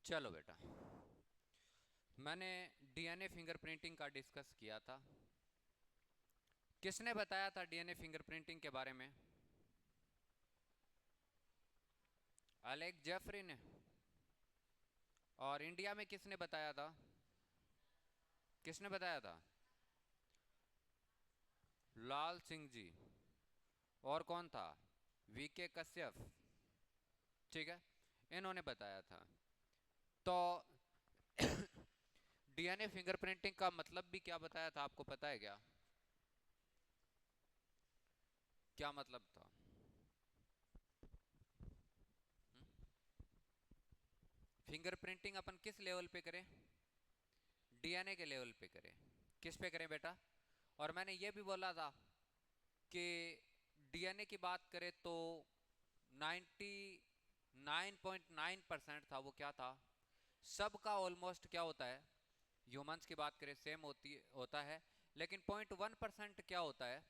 चलो बेटा, मैंने डीएनए फिंगरप्रिंटिंग का डिस्कस किया था। किसने बताया था डीएनए फिंगरप्रिंटिंग के बारे में? अलेक जेफरी ने। और इंडिया में किसने बताया था? किसने बताया था? लाल सिंह जी। और कौन था? वीके कश्यप। ठीक है, इन्होंने बताया था। तो डीएनए फिंगरप्रिंटिंग का मतलब भी क्या बताया था, आपको पता है क्या? क्या मतलब था? फिंगरप्रिंटिंग अपन किस लेवल पे करें? डीएनए के लेवल पे करें। किस पे करें बेटा? और मैंने ये भी बोला था कि डीएनए की बात करें तो 99.9% था, वो क्या था? सबका ऑलमोस्ट क्या होता है, ह्यूमंस की बात करें सेम होता है, लेकिन 0.1% क्या होता है?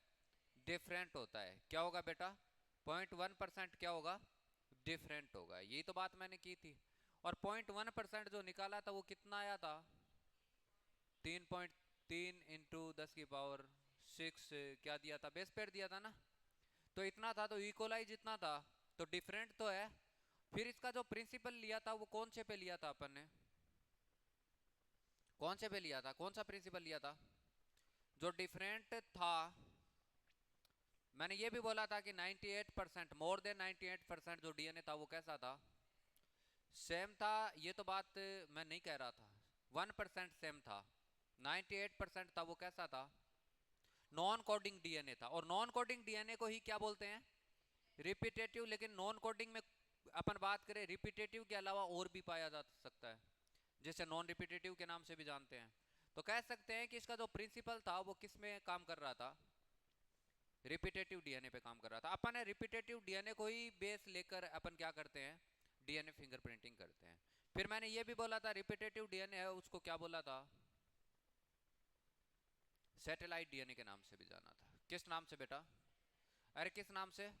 डिफरेंट होता है। क्या होगा बेटा? 0.1% क्या होगा? डिफरेंट होगा। यही तो बात मैंने की थी। और 0.1% जो निकाला था वो कितना आया था? 3.3 इंटू 10 की पावर 6 क्या दिया था? बेस पेयर दिया था ना। तो इतना था, तो इक्वलाई जितना था, तो डिफरेंट तो है। फिर इसका जो प्रिंसिपल लिया था वो कौन से पे लिया था अपन ने? कौन से पे लिया था? कौन सा प्रिंसिपल लिया था? जो डिफरेंट था। मैंने ये भी बोला था कि 98%, मोर देन 98% जो डीएनए था वो कैसा था? सेम था। ये तो बात मैं नहीं कह रहा था। 1% सेम था। 98% था वो कैसा था? नॉन कोडिंग डीएनए था। और नॉन कोडिंग डीएनए को ही क्या बोलते हैं? रिपीटेटिव। लेकिन नॉन कोडिंग में अपन बात करें, रिपीटेटिव के अलावा और भी पाया जा सकता है, जिसे नॉन रिपीटेटिव के नाम से भी जानते हैं। तो कह सकते हैं कि इसका जो प्रिंसिपल था वो किस में काम कर रहा था? रिपीटेटिव डीएनए पे काम कर रहा था। अपन रिपीटेटिव डीएनए को ही बेस लेकर अपन क्या करते हैं? डीएनए फिंगरप्रिंटिंग करते हैं। फिर मैंने ये भी बोला था रिपीटेटिव डीएनए है उसको क्या बोला था? सैटेलाइट डीएनए के नाम से भी जाना था। किस नाम से बेटा? अरे किस नाम से?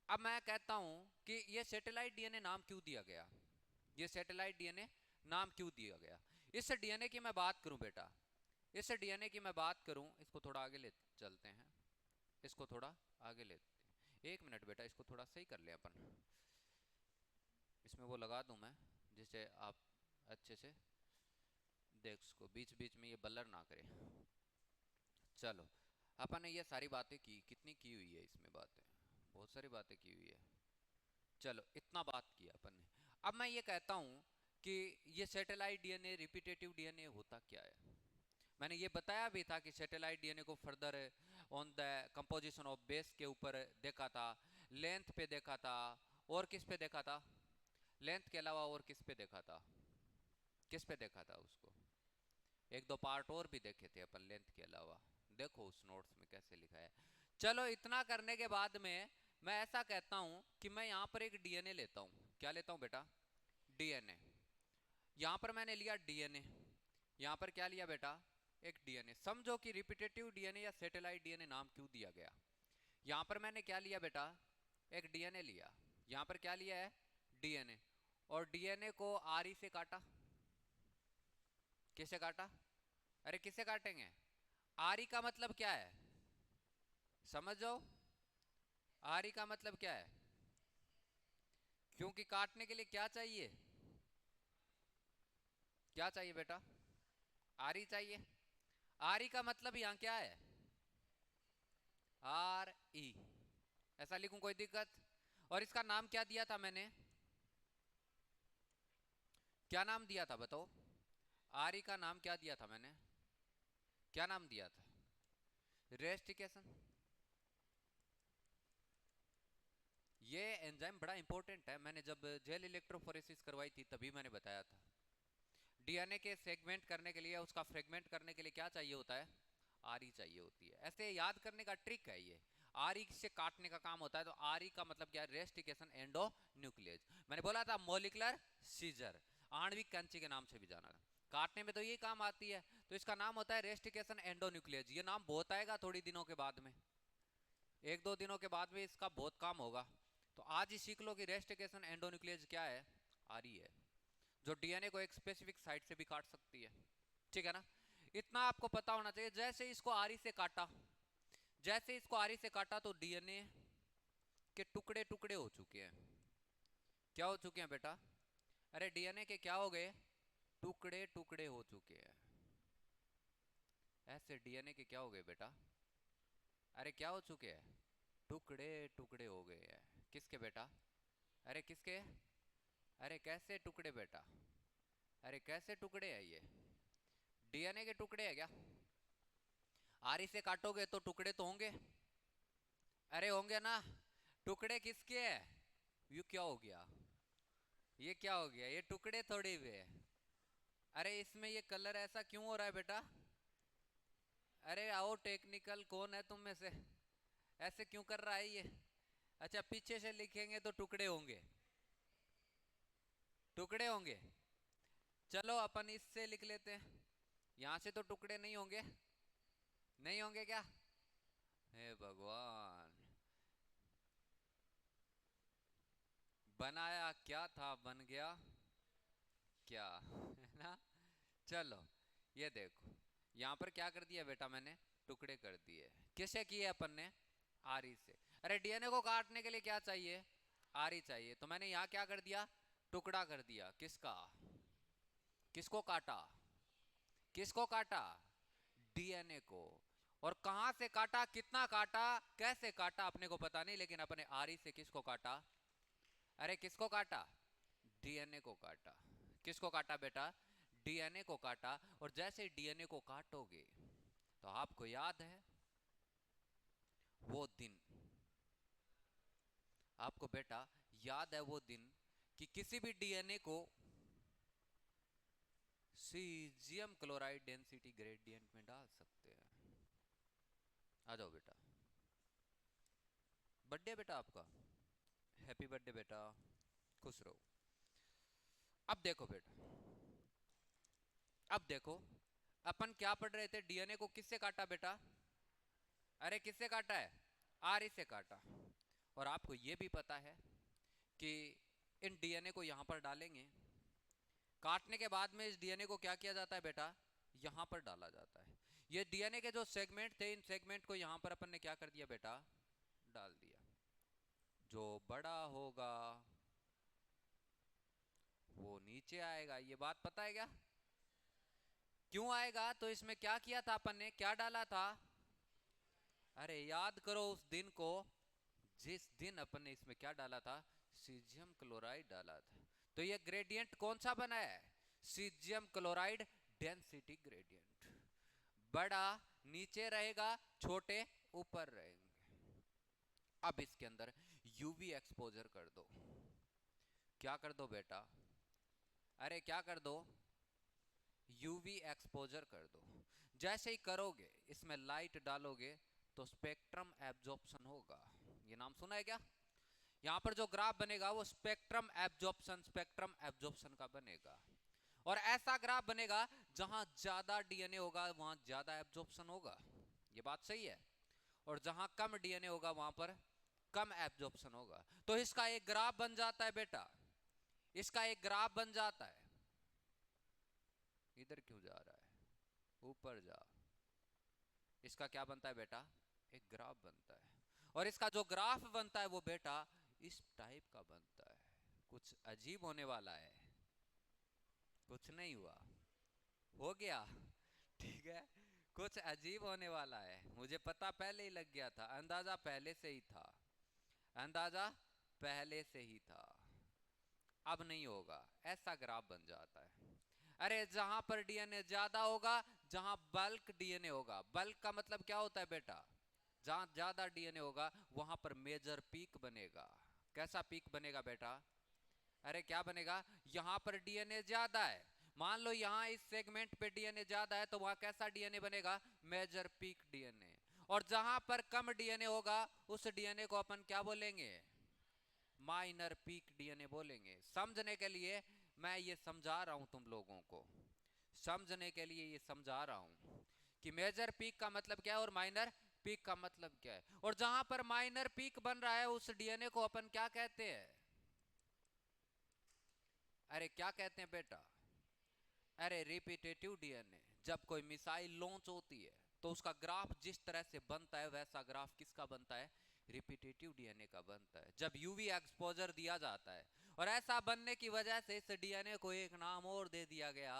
अब मैं कहता हूं कि ये सैटेलाइट डीएनए नाम क्यों दिया गया? ये सैटेलाइट डीएनए नाम क्यों दिया गया? इस डीएनए की मैं बात करूं बेटा, इस डीएनए की मैं बात करूं, इसको थोड़ा आगे ले चलते हैं। इसको थोड़ा आगे लेते हैं। एक मिनट बेटा, इसको थोड़ा सही कर ले अपन। इसमें वो लगा दूं मैं, जिससे आप अच्छे से देख उसको, बीच बीच में ये बलर ना करे। चलो, अपन ने ये सारी बातें की, कितनी की हुई है इसमें बातें? बहुत सारी बातें की हुई है। चलो, इतना बात किया अपन ने। अब मैं ये कहता हूं कि ये सैटेलाइट डीएनए रिपीटेटिव डीएनए होता क्या है? मैंने ये बताया भी था कि सैटेलाइट डीएनए को further on the composition of base के ऊपर देखा था, लेंथ पे देखा था, और किस पे देखा था? लेंथ के अलावा और किस पे देखा था? किस पे देखा था उसको? एक दो पार्ट और भी देखे थे अपन लेंथ के अलावा। देखो उस नोट्स में कैसे लिखा है। चलो, इतना करने के बाद में मैं ऐसा कहता हूं कि मैं यहां पर एक डीएनए लेता हूं। क्या लेता हूं बेटा? डीएनए। यहां पर मैंने लिया डीएनए। यहां पर क्या लिया बेटा? एक डीएनए। समझो कि रिपीटेटिव डीएनए या सैटेलाइट डीएनए नाम क्यों दिया गया। यहां पर मैंने क्या लिया बेटा? एक डीएनए लिया। यहां पर क्या लिया है? डीएनए। और डीएनए को आरी से काटा। किसे काटा? अरे किसे काटेंगे? आरी का मतलब क्या है? समझ जाओ। आरी का मतलब क्या है? क्योंकि काटने के लिए क्या चाहिए? क्या चाहिए बेटा? आरी चाहिए। आरी का मतलब यहां क्या है? R E. ऐसा लिखूं कोई दिक्कत? और इसका नाम क्या दिया था मैंने? क्या नाम दिया था बताओ? आरी का नाम क्या दिया था मैंने? क्या नाम दिया था? रेस्टिकेशन। ये एंजाइम बड़ा इंपॉर्टेंट है। मैंने जब जेल इलेक्ट्रोफोरेसिस करवाई थी तभी मैंने बताया था। डीएनए के सेगमेंट करने के लिए, उसका फ्रेगमेंट करने के लिए क्या चाहिए होता है? आरी चाहिए होती है। ऐसे याद करने का ट्रिक है ये। आरी से काटने का काम होता है। तो आरी का मतलब क्या है? Rustication endo nucleus. मैंने बोला था मोलिकुलर सीजर, आणविक कैंची के नाम से भी जाना था। काटने में तो ये काम आती है। तो इसका नाम होता है रेस्टिकेशन एंडो न्यूक्लियस। ये नाम बहुत आएगा थोड़ी दिनों के बाद में, एक दो दिनों के बाद में इसका बहुत काम होगा। तो आज ही सीख लो कि रेस्टिकेशन एंडो न्यूक्लियस क्या है? आरी है। जो डीएनए को एक स्पेसिफिक साइट से भी काट सकती है, ठीक है ना। इतना आपको पता होना चाहिए। जैसे इसको आरी से काटा, जैसे इसको आरी से काटा तो डीएनए के टुकड़े टुकड़े हो चुके हैं। क्या हो चुके हैं बेटा? अरे डीएनए के क्या हो गए? टुकड़े टुकड़े हो चुके हैं। ऐसे डीएनए के क्या हो गए बेटा? अरे क्या हो चुके हैं? टुकड़े टुकड़े हो गए हैं। किसके बेटा? अरे किसके? अरे कैसे टुकड़े बेटा? अरे कैसे टुकड़े है ये? डीएनए के टुकड़े है क्या? आरी से काटोगे तो टुकड़े तो होंगे। अरे होंगे ना। टुकड़े किसके है? ये क्या हो गया? ये क्या हो गया? ये टुकड़े थोड़ी हुए है। अरे इसमें ये कलर ऐसा क्यों हो रहा है बेटा? अरे आओ टेक्निकल, कौन है तुम में से? ऐसे क्यों कर रहा है ये? अच्छा पीछे से लिखेंगे तो टुकड़े होंगे, टुकड़े होंगे। चलो अपन इससे लिख लेते हैं। यहां से तो टुकड़े नहीं होंगे, नहीं होंगे क्या? हे भगवान, बनाया क्या था बन गया क्या, है ना। चलो ये देखो, यहाँ पर क्या कर दिया बेटा मैंने? टुकड़े कर दिए। किससे किए अपन ने? आरी से। अरे डीएनए को काटने के लिए क्या चाहिए? आरी चाहिए। तो मैंने यहाँ क्या कर दिया? टुकड़ा कर दिया। किसका? किसको काटा? किसको काटा? डीएनए को। और कहां से काटा, कितना काटा, कैसे काटा अपने को पता नहीं, लेकिन अपने आरी से किसको काटा? अरे किसको काटा? डीएनए को काटा। किसको काटा बेटा? डीएनए को काटा। और जैसे डीएनए को काटोगे तो आपको याद है वो दिन, आपको बेटा याद है वो दिन कि किसी भी डीएनए को सीजियम क्लोराइड डेंसिटी ग्रेडियंट में डाल सकते हैं। आ जाओ बेटा। बर्थडे बेटा आपका, हैप्पी बर्थडे बेटा, खुश रहो। अब देखो बेटा, अब देखो अपन क्या पढ़ रहे थे? डीएनए को किससे काटा बेटा? अरे किससे काटा है? आर से काटा। और आपको यह भी पता है कि इन डीएनए को यहां पर डालेंगे, काटने के बाद में इस डीएनए को क्या किया जाता है बेटा? यहां पर डाला जाता है। ये डीएनए के जो सेगमेंट थे, इन सेगमेंट को यहां पर अपन ने क्या कर दिया बेटा? डाल दिया। जो बड़ा होगा वो नीचे आएगा, ये बात पता है क्या? क्यों आएगा? तो इसमें क्या किया था अपन ने, क्या डाला था? अरे याद करो उस दिन को, जिस दिन अपन ने इसमें क्या डाला था? सीजियम क्लोराइड डाला था। तो ये ग्रेडियंट कौन सा बना है? Caesium chloride density gradient. बड़ा नीचे रहेगा, छोटे ऊपर रहेंगे। अब इसके अंदर यूवी एक्सपोजर कर दो। क्या कर दो बेटा? अरे क्या कर दो? यूवी एक्सपोजर कर दो। जैसे ही करोगे, इसमें लाइट डालोगे तो स्पेक्ट्रम एब्जॉर्प्शन होगा। ये नाम सुना है क्या? यहां पर जो ग्राफ बनेगा वो स्पेक्ट्रम एब्जॉर्प्शन का बनेगा। और ऐसा ग्राफ बनेगा जहां ज्यादा डीएनए होगा वहां ज्यादा एब्जॉर्प्शन होगा। ये बात सही है। और जहां कम डीएनए होगा वहां पर कम एब्जॉर्प्शन होगा। तो इसका एक ग्राफ बन जाता है बेटा, इसका एक ग्राफ बन जाता है। इधर क्यों जा रहा है? ऊपर जा। इसका क्या बनता है बेटा? एक ग्राफ बनता है। और इसका जो ग्राफ बनता है वो बेटा इस टाइप का बनता है। कुछ अजीब होने वाला है। कुछ नहीं हुआ, हो गया, ठीक है। कुछ अजीब होने वाला है, मुझे पता पहले ही लग गया था, अंदाजा पहले से ही था, अंदाजा पहले से ही था। अब नहीं होगा, ऐसा ग्राफ बन जाता है। अरे जहां पर डीएनए ज्यादा होगा, जहां बल्क डीएनए होगा, बल्क का मतलब क्या होता है बेटा? जहां ज्यादा डीएनए होगा वहां पर मेजर पीक बनेगा। कैसा पीक बनेगा बेटा? अरे क्या बनेगा? यहां पर डीएनए ज्यादा है, मान लो यहां इस सेगमेंट पे डीएनए ज्यादा है, तो वहां कैसा डीएनए बनेगा? Major peak DNA. और जहां पर कम डीएनए होगा उस डीएनए को अपन क्या बोलेंगे? माइनर पीक डीएनए बोलेंगे। समझने के लिए मैं ये समझा रहा हूं तुम लोगों को, समझने के लिए ये समझा रहा हूं कि मेजर पीक का मतलब क्या है और माइनर पीक का मतलब क्या है। और जहां पर माइनर पीक बन रहा है उस डीएनए को अपन क्या कहते हैं? अरे क्या कहते हैं बेटा? अरे रिपीटेटिव डीएनए, जब कोई मिसाइल लॉन्च होती है तो उसका ग्राफ जिस तरह से बनता है वैसा ग्राफ किसका बनता है? रिपीटेटिव डीएनए का बनता है। जब यूवी एक्सपोजर दिया जाता है, और ऐसा बनने की वजह से इस डीएनए को एक नाम और दे दिया गया।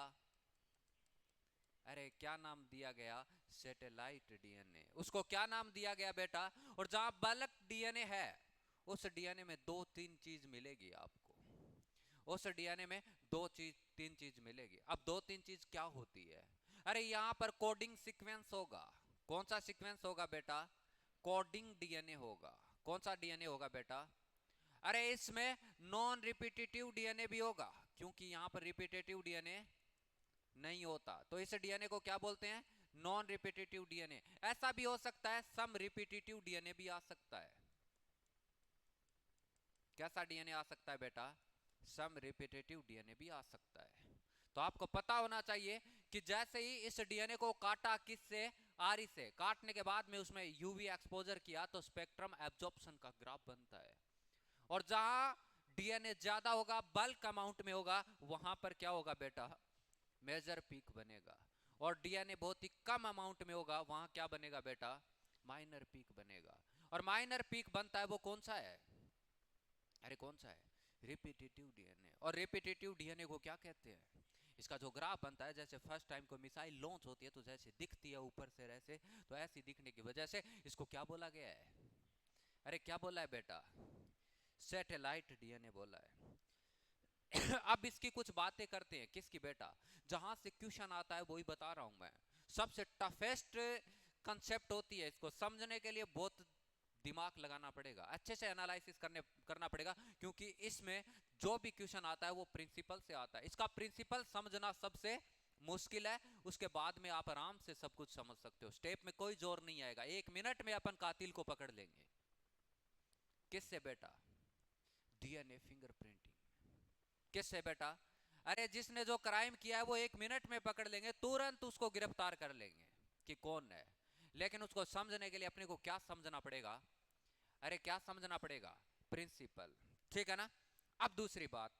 अरे क्या नाम दिया गया? Satellite DNA. उसको क्या नाम दिया गया बेटा? और जहां बल्क डीएनए है, उस डीएनए में दो तीन चीज मिलेगी आपको। उस डीएनए में दो चीज तीन चीज मिलेगी। अब दो तीन चीज क्या होती है? अरे यहां पर कोडिंग सीक्वेंस होगा। कौन सा सीक्वेंस होगा बेटा? कोडिंग डीएनए होगा। कौन सा डीएनए होगा बेटा? अरे इसमें नॉन रिपीटेटिव डीएनए भी होगा, क्योंकि यहां पर रिपीटेटिव डीएनए नहीं होता, तो इस डीएनए को क्या बोलते हैं? Non repetitive DNA. ऐसा भी हो सकता है सम रिपीटेटिव डीएनए भी आ सकता है। कैसा डीएनए आ सकता है बेटा? सम रिपीटेटिव डीएनए भी आ सकता है। तो आपको पता होना चाहिए कि जैसे ही इस डीएनए को काटा, किससे? आरी से। काटने के बाद में उसमें यूवी एक्सपोजर किया तो स्पेक्ट्रम एब्जॉर्प्शन का ग्राफ बनता है। और जहां डीएनए ज्यादा होगा, बल्क अमाउंट में होगा, वहां पर क्या होगा बेटा? मेजर पीक बनेगा। और डीएनए बहुत ही कम अमाउंट में होगा, वहां क्या बनेगा बेटा? माइनर पीक बनेगा। और माइनर पीक बनता है वो कौन सा है? अरे कौन सा है? Repetitive DNA. और रिपीटेटिव डीएनए को क्या कहते हैं? इसका जो ग्राफ बनता है, जैसे फर्स्ट टाइम कोई मिसाइल लॉन्च होती है तो जैसे दिखती है ऊपर से ऐसे, तो ऐसी दिखने की वजह से इसको क्या बोला गया है? अरे क्या बोला है बेटा? सैटेलाइट डीएनए बोला है। अब इसकी कुछ बातें करते हैं। किसकी बेटा? जहां से क्वेश्चन आता है वही बता रहा हूं मैं। सबसे टफेस्ट कंसेप्ट होती है, इसको समझने के लिए बहुत दिमाग लगाना पड़ेगा, अच्छे से एनालिसिस करना पड़ेगा, क्योंकि इसमें जो भी क्वेश्चन आता है वो प्रिंसिपल से आता है। इसका प्रिंसिपल समझना सबसे मुश्किल है, उसके बाद में आप आराम से सब कुछ समझ सकते हो। स्टेप में कोई जोर नहीं आएगा, 1 मिनट में अपन कातिल को पकड़ लेंगे। किससे बेटा? DNA fingerprinting. किससे बेटा? अरे जिसने जो क्राइम किया है वो 1 मिनट में पकड़ लेंगे, तुरंत उसको गिरफ्तार कर लेंगे कि कौन है। लेकिन उसको समझने के लिए अपने को क्या समझना पड़ेगा? अरे क्या समझना पड़ेगा? प्रिंसिपल। ठीक है ना? अब दूसरी बात,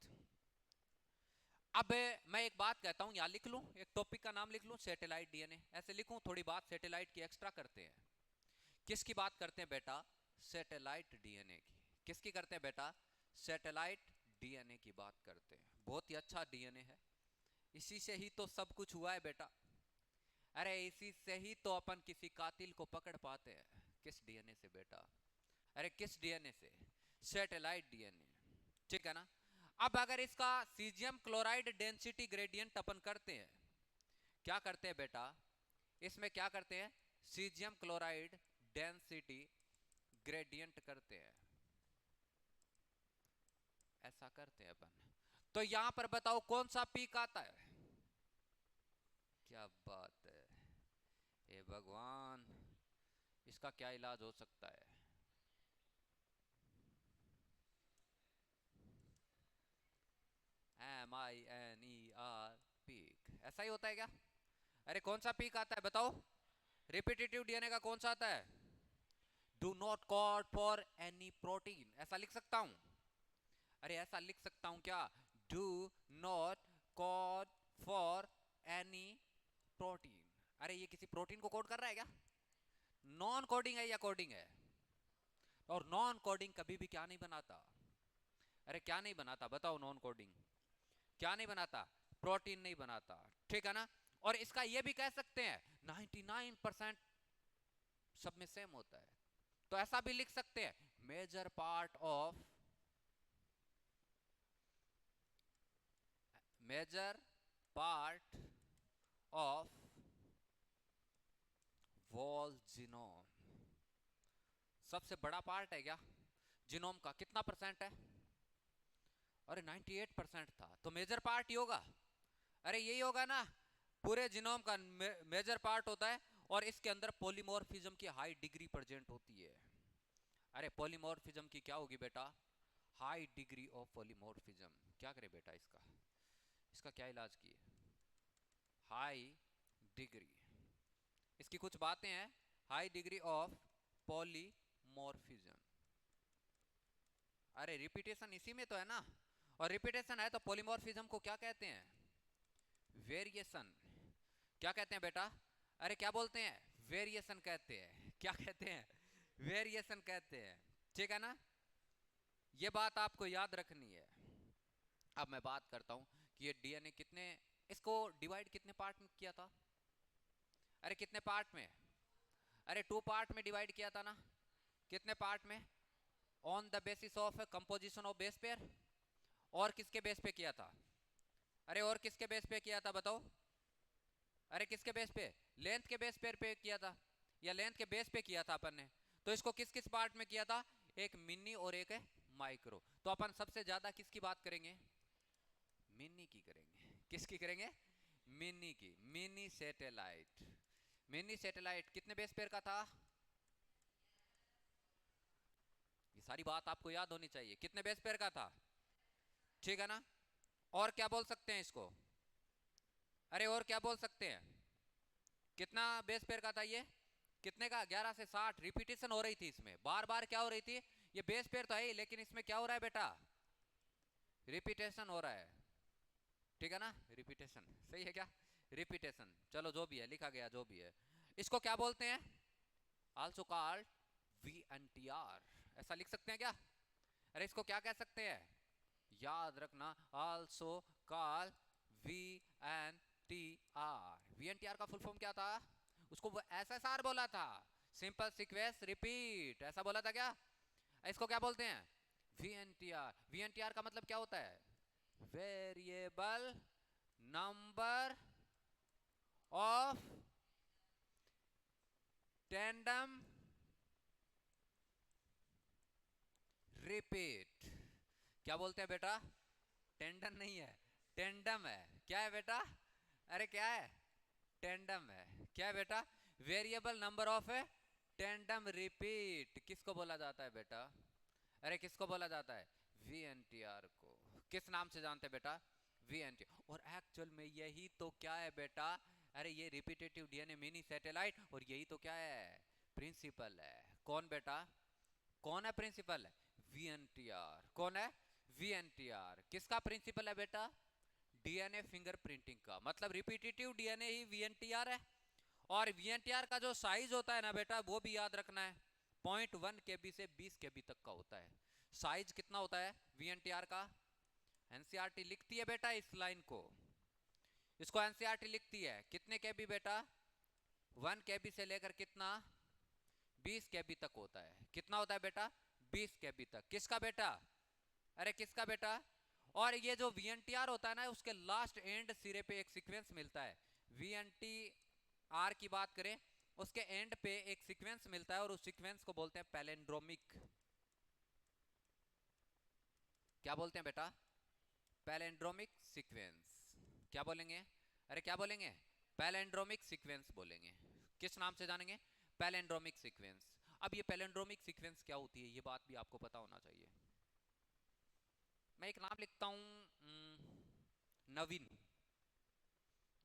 अब मैं एक बात कहता हूं, यहां लिख लूं, एक टॉपिक का नाम लिख लूं, सैटेलाइट डीएनए, ऐसे लिखूं, थोड़ी बात सैटेलाइट की एक्स्ट्रा करते हैं। किसकी बात करते हैं बेटा? सैटेलाइट डीएनए की। किसकी करते हैं बेटा? सैटेलाइट डीएनए की बात करते हैं। बहुत ही अच्छा डीएनए है, इसी से ही तो सब कुछ हुआ है बेटा। अरे इसी से ही तो अपन किसी कातिल को पकड़ पाते हैं। किस डीएनए से बेटा? अरे किस डीएनए से? Satellite DNA. ठीक है ना? अब अगर इसका सीजियम क्लोराइड डेंसिटी ग्रेडियंट अपन करते हैं, क्या करते हैं बेटा? इसमें क्या करते हैं? सीजियम क्लोराइड डेंसिटी ग्रेडियंट करते हैं। ऐसा करते हैं अपन। तो यहां पर बताओ कौन सा पीक आता है? क्या बात है, हे भगवान, इसका क्या इलाज हो सकता है? MINER, peak. ऐसा ही होता है क्या? अरे कौन सा पीक आता है बताओ? रिपीटेटिव डीएनए का कौन सा आता है? Do not code for any protein. ऐसा लिख सकता हूं? अरे ऐसा लिख सकता हूं क्या? Do not code for any protein. अरे ये किसी प्रोटीन को कोड कर रहा है क्या? नॉन कोडिंग है या कोडिंग है? और नॉन कोडिंग कभी भी क्या नहीं बनाता? अरे क्या नहीं बनाता बताओ? नॉन कोडिंग क्या नहीं बनाता? प्रोटीन नहीं बनाता। ठीक है ना? और इसका ये भी कह सकते हैं 99% सब में सेम होता है। तो ऐसा भी लिख सकते हैं, major part of, major part of whole genome. सबसे बड़ा पार्ट है क्या जीनोम का? कितना परसेंट है? अरे 98% था, तो मेजर पार्ट ही होगा। अरे यही होगा ना, पूरे जीनोम का मेजर पार्ट होता है। और इसके अंदर पॉलीमॉर्फिज्म की हाई डिग्री प्रेजेंट होती है। अरे पॉलीमॉर्फिज्म की क्या होगी बेटा? High degree of polymorphism. क्या करे बेटा इसका? इसका क्या इलाज किए? High degree. इसकी कुछ बातें हैं, हाई डिग्री ऑफ पॉलीमॉर्फिज्म। अरे रिपीटेशन इसी में तो है ना। और रिपीटेशन है तो पॉलीमॉर्फिज्म को क्या कहते हैं? वेरिएशन। क्या कहते हैं बेटा? अरे क्या बोलते हैं? वेरिएशन कहते हैं। क्या कहते हैं? वेरिएशन कहते हैं। ठीक है ना, ये बात आपको याद रखनी है। अब मैं बात करता हूं कि ये डीएनए कितने, इसको डिवाइड कितने पार्ट में किया था? अरे कितने पार्ट में? अरे 2 पार्ट में डिवाइड किया था ना। कितने पार्ट में? On the basis of composition of base pair. और किसके बेस पे किया था? अरे और किसके बेस पे किया था बताओ? अरे किसके बेस पे? लेंथ के बेस पे किया था, या लेंथ के बेस पे किया था अपन ने। तो इसको किस किस पार्ट में किया था? एक मिनी और एक माइक्रो। तो अपन सबसे ज्यादा किसकी बात करेंगे? मिनी की करेंगे। किसकी करेंगे? मिनी की। Mini satellite. मिनी सैटेलाइट कितने बेस पेयर का था? ये सारी बात आपको याद होनी चाहिए। कितने बेस पेयर का था? ठीक है ना। और क्या बोल सकते हैं इसको? अरे और क्या बोल सकते हैं? कितना बेस पेयर का था ये? कितने का? 11 से 60। रिपीटेशन हो रही थी इसमें, बार बार क्या हो रही थी? ये बेस पेयर तो है ही, लेकिन इसमें क्या हो रहा है बेटा? रिपीटेशन हो रहा है। ठीक है ना, रिपीटेशन। सही है क्या? रिपीटेशन। चलो जो भी है, लिखा गया जो भी है। इसको क्या बोलते हैं? Also called VNTR। ऐसा लिख सकते हैं क्या? अरे इसको क्या कह सकते हैं? याद रखना, आल्सो कॉल VNTR। VNTR का फुल फॉर्म क्या था? उसको SSR बोला था, सिंपल सीक्वेंस रिपीट। ऐसा बोला था क्या? इसको क्या बोलते हैं? VNTR। VNTR का मतलब क्या होता है? Variable number of tandem repeat. क्या बोलते हैं बेटा? टेंडन नहीं है, टेंडम है। क्या है बेटा? अरे क्या है? टेंडम है। क्या है बेटा? Variable number of tandem repeat. किसको बोला जाता है बेटा? अरे किसको बोला जाता है? VNTR को। किस नाम से जानते हैं बेटा? VNTR। और एक्चुअल में यही तो क्या है बेटा? अरे ये रिपीटेटिव डीएनए मिनी सैटेलाइट, और यही तो क्या है? प्रिंसिपल है। कौन बेटा? कौन है प्रिंसिपल? VNTR। कौन है? VNTR। किसका प्रिंसिपल है बेटा? डीएनए फिंगरप्रिंटिंग का। मतलब रिपीटेटिव डीएनए ही VNTR है। और VNTR का जो साइज होता है ना बेटा, वो भी याद रखना है। 0.1 KB से 20 KB तक का होता है। साइज कितना होता है VNTR का? एनसीईआरटी लिखती है बेटा इस लाइन को। इसको एनसीईआरटी लिखती है। कितने KB बेटा? 1 KB से लेकर कितना? 20 KB तक होता है। कितना होता है बेटा? 20 KB तक। किसका बेटा? अरे किसका बेटा? और ये जो VNTR होता है ना, उसके लास्ट एंड सिरे पे एक सीक्वेंस मिलता है। VNTR की बात करें, उसके एंड पे एक सीक्वेंस मिलता है, और उस सीक्वेंस को बोलते हैं पैलेंड्रोमिक। क्या बोलते हैं बेटा? Palindromic sequence. क्या बोलेंगे? अरे क्या बोलेंगे? पैलेंड्रोमिक सीक्वेंस बोलेंगे। किस नाम से जानेंगे? Palindromic sequence. अब ये पैलेंड्रोमिक सीक्वेंस क्या होती है, ये बात भी आपको पता होना चाहिए। मैं एक नाम लिखता हूं, नवीन।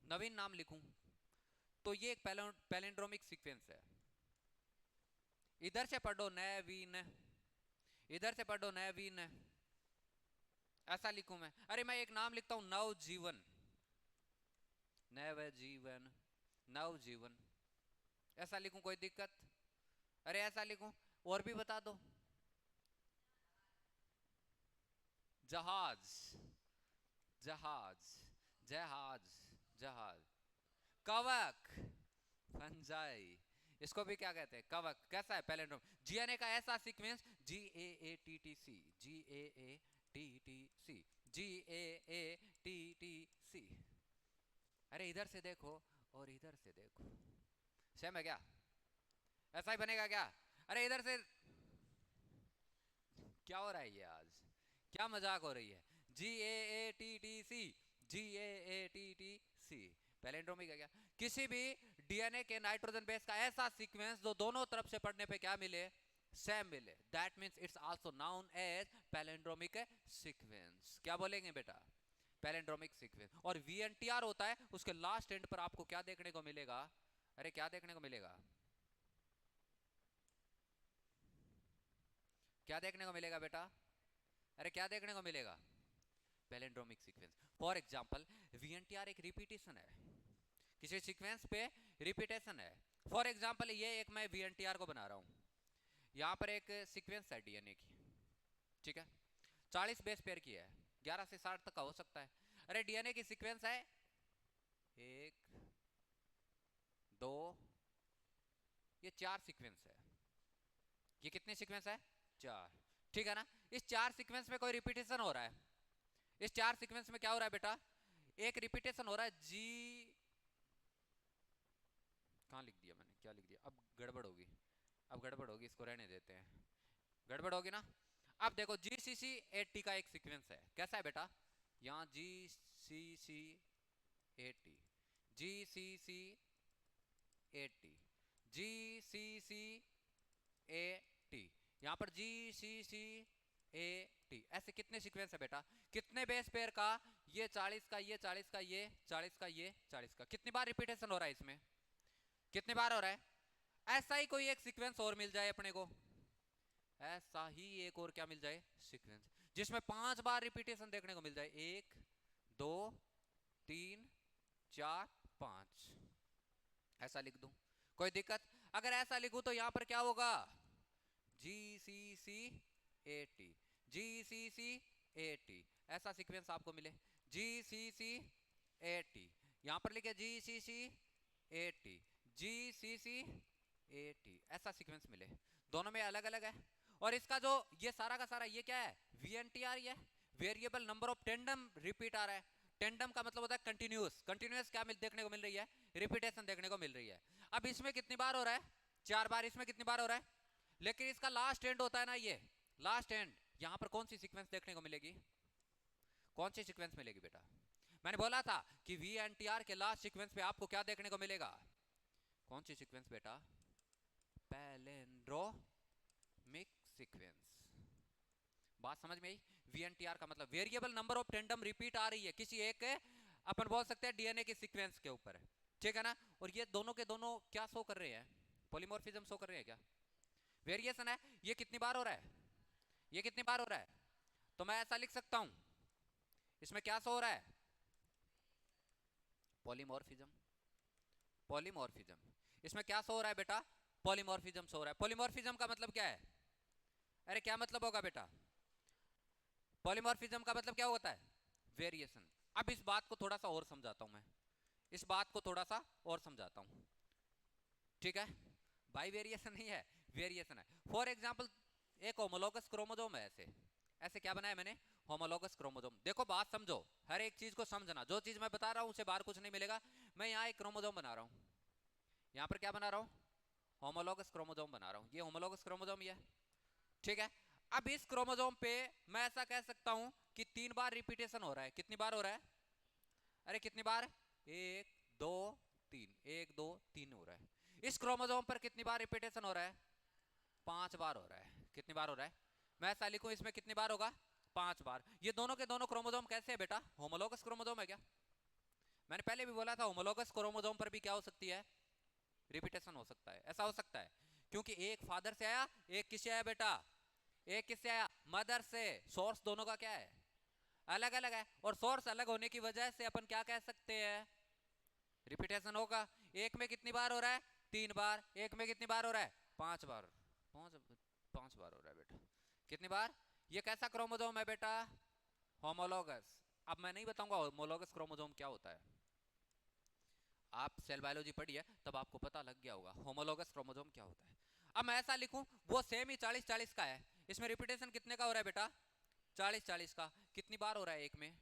नवीन नाम लिखूं तो ये एक पैलेंड्रोमिक सीक्वेंस है। इधर से पढ़ो नवीन, इधर से पढ़ो नवीन, ऐसा लिखूं मैं। अरे मैं एक नाम लिखता हूं नवजीवन, नवजीवन, नवजीवन, ऐसा लिखूं, कोई दिक्कत? अरे ऐसा लिखूं? और भी बता दो। जहाज, जहाज, जहाज, जहाज। कवक, फंजाई। इसको भी क्या कहते हैं? कवक। कैसा है? पैलेंड्रोम। जीएनए का ऐसा सीक्वेंस, GAATTC, GAATTC, GAATTC। अरे इधर से देखो और इधर से देखो, सेम है क्या? ऐसा ही बनेगा क्या? अरे इधर से। क्या हो रहा है ये आज? क्या मजाक हो रही है? GAATTC, GAATTC। पैलेंड्रोमिक है क्या? किसी भी डीएनए के नाइट्रोजन बेस का ऐसा सीक्वेंस जो दोनों तरफ से पढ़ने पे क्या मिले? सेम मिले। That means it's also known as palindromic sequence. क्या बोलेंगे बेटा? Palindromic sequence. और VNTR होता है, उसके लास्ट एंड पर आपको क्या देखने को मिलेगा? अरे क्या देखने को मिलेगा? क्या देखने को मिलेगा बेटा? अरे क्या देखने को मिलेगा? Palindromic sequence. For example VNTR एक रिपीटेशन है, किसी सीक्वेंस पे रिपीटेशन है। फॉर एग्जांपल ये एक मैं वीएनटीआर को बना रहा हूं, यहां पर एक सीक्वेंस है डीएनए की, ठीक है, 40 बेस पेयर की है, 11 से 60 तक का हो सकता है। अरे डीएनए की सीक्वेंस है 1 2, ये 4 सीक्वेंस है। ये कितने सीक्वेंस है? 4, ठीक है ना। इस 4 सीक्वेंस में कोई रिपीटेशन हो रहा है, इस 4 सीक्वेंस में क्या हो रहा है बेटा? एक रिपीटेशन हो रहा है जी, कहां लिख दिया मैंने, क्या लिख दिया, अब गड़बड़ होगी, अब गड़बड़ होगी, इसको रहने देते हैं, गड़बड़ होगी ना। अब देखो जीसीसी 80 का एक सीक्वेंस है, कैसा है बेटा? यहाँ जीसीसी 80, जीसीसी 80, जीसीसी 80, यहाँ पर जीसीसी 80, ऐसे कितने सीक्वेंस है बेटा? कितने बेस पेयर का? ये 40 का, ये 40 का, ये 40 का, ये 40 का। कितनी बार रिपीटेशन हो रहा है इसमें? कितनी बार हो रहा है? ऐसा ही कोई एक सीक्वेंस और मिल जाए अपने को, ऐसा ही एक और क्या मिल जाए? सीक्वेंस जिसमें 5 बार रिपीटेशन देखने को मिल जाए, 1 2 3 4 5, ऐसा लिख दूं, कोई दिक्कत? अगर ऐसा लिखूं तो यहां पर क्या होगा? GCC 80, GCC 80, ऐसा सीक्वेंस आपको मिले, GCC 80, यहां पर लिखे GCC 80, GCC 80, ऐसा सीक्वेंस मिले, दोनों में अलग अलग है। और इसका जो ये सारा का सारा ये क्या है? VNTR, ये variable number of tandem repeat आ रहा है। टेंडम का मतलब होता है कंटिन्यूअस, कंटिन्यूअस क्या देखने को मिल रही है? रिपीटेशन देखने को मिल रही है। अब इसमें कितनी बार हो रहा है? 4 बार। इसमें कितनी बार हो रहा है? लेकिन इसका लास्ट एंड होता है ना, ये लास्ट एंड, यहां पर कौन सी सीक्वेंस देखने को मिलेगी? कौन सी सीक्वेंस मिलेगी बेटा? मैंने बोला था कि VNTR के लास्ट सीक्वेंस पे आपको क्या देखने को मिलेगा? कौन सी सीक्वेंस बेटा? Palindromic sequence. बात समझ में आई? VNTR का मतलब variable number of tandem repeat आ रही है किसी एक, अपन बोल सकते हैं डीएनए के सीक्वेंस के ऊपर, ठीक है ना। और ये दोनों के दोनों क्या शो कर रहे हैं? पॉलीमॉर्फिज्म शो कर रहे हैं क्या? वेरिएशन है। ये कितनी बार हो रहा है? ये कितनी बार हो रहा है? तो मैं ऐसा लिख सकता हूं, इसमें क्या शो हो रहा है? Polymorphism, polymorphism. इसमें क्या शो हो रहा है बेटा? पॉलीमॉर्फिज्म शो हो रहा है। पॉलीमॉर्फिज्म का मतलब क्या है? अरे क्या मतलब होगा बेटा? पॉलीमॉर्फिज्म का मतलब क्या होता है? वेरिएशन। अब इस बात को थोड़ा सा और समझाता हूं मैं, इस बात को थोड़ा सा और समझाता हूं, ठीक है भाई? वेरिएशन नहीं है, वेरिएशन है। फॉर एग्जांपल एक होमोलॉगस क्रोमोसोम है, ऐसे ऐसे क्या बनाया मैंने? Homologous chromosome. देखो बात समझो, हर एक चीज को समझना, जो चीज मैं बता रहा हूं उसे बाहर कुछ नहीं मिलेगा। मैं यहाँ एक क्रोमोसोम बना रहा हूं, यहाँ पर क्या बना रहा हूं? होमोलॉगस क्रोमोसोम बना रहा हूं, ये होमोलॉगस क्रोमोसोम ये, ठीक है। अब इस क्रोमोसोम पे मैं ऐसा कह सकता हूं कि 3 बार रिपीटेशन हो रहा है। कितनी बार हो रहा है? अरे कितनी बार? 1 2 3, 1 2 3 हो रहा है। इस क्रोमोसोम पर कितनी बार रिपीटेशन हो रहा है? 5 बार हो रहा है। कितनी बार हो रहा है? मैं ऐसा लिखूं, इसमें कितनी बार होगा? 5 बार। ये दोनों के दोनों क्रोमोसोम कैसे है बेटा? होमोलॉगस क्रोमोसोम है क्या? मैंने पहले भी बोला था होमोलॉगस क्रोमोसोम पर भी क्या हो सकती है? रिपीटेशन हो सकता है। ऐसा हो सकता है क्योंकि एक फादर से आया, एक किससे आया बेटा? एक किससे आया? मदर से। सोर्स दोनों का क्या है? अलग अलग है। और सोर्स अलग होने की वजह से अपन क्या कह सकते हैं? रिपीटेशन होगा। एक में कितनी बार हो रहा है? 3 बार। एक में कितनी बार हो रहा है? 5 बार। 5 बार हो रहा है बेटा। कितनी बार? ये कैसा क्रोमोसोम है बेटा? होमोलॉगस। अब मैं नहीं बताऊंगा होमोलॉगस क्रोमोसोम क्या होता है, आप सेल बायोलॉजी पढ़ी है तब आपको पता लग गया होगा होमोलॉगस क्रोमोसोम क्या होता है। अब मैं ऐसा लिखूं, वो सेम ही 40-40 का है, इसमें रिपीटेशन कितने का हो रहा है बेटा? 40-40 का। कितनी बार हो रहा है एक में?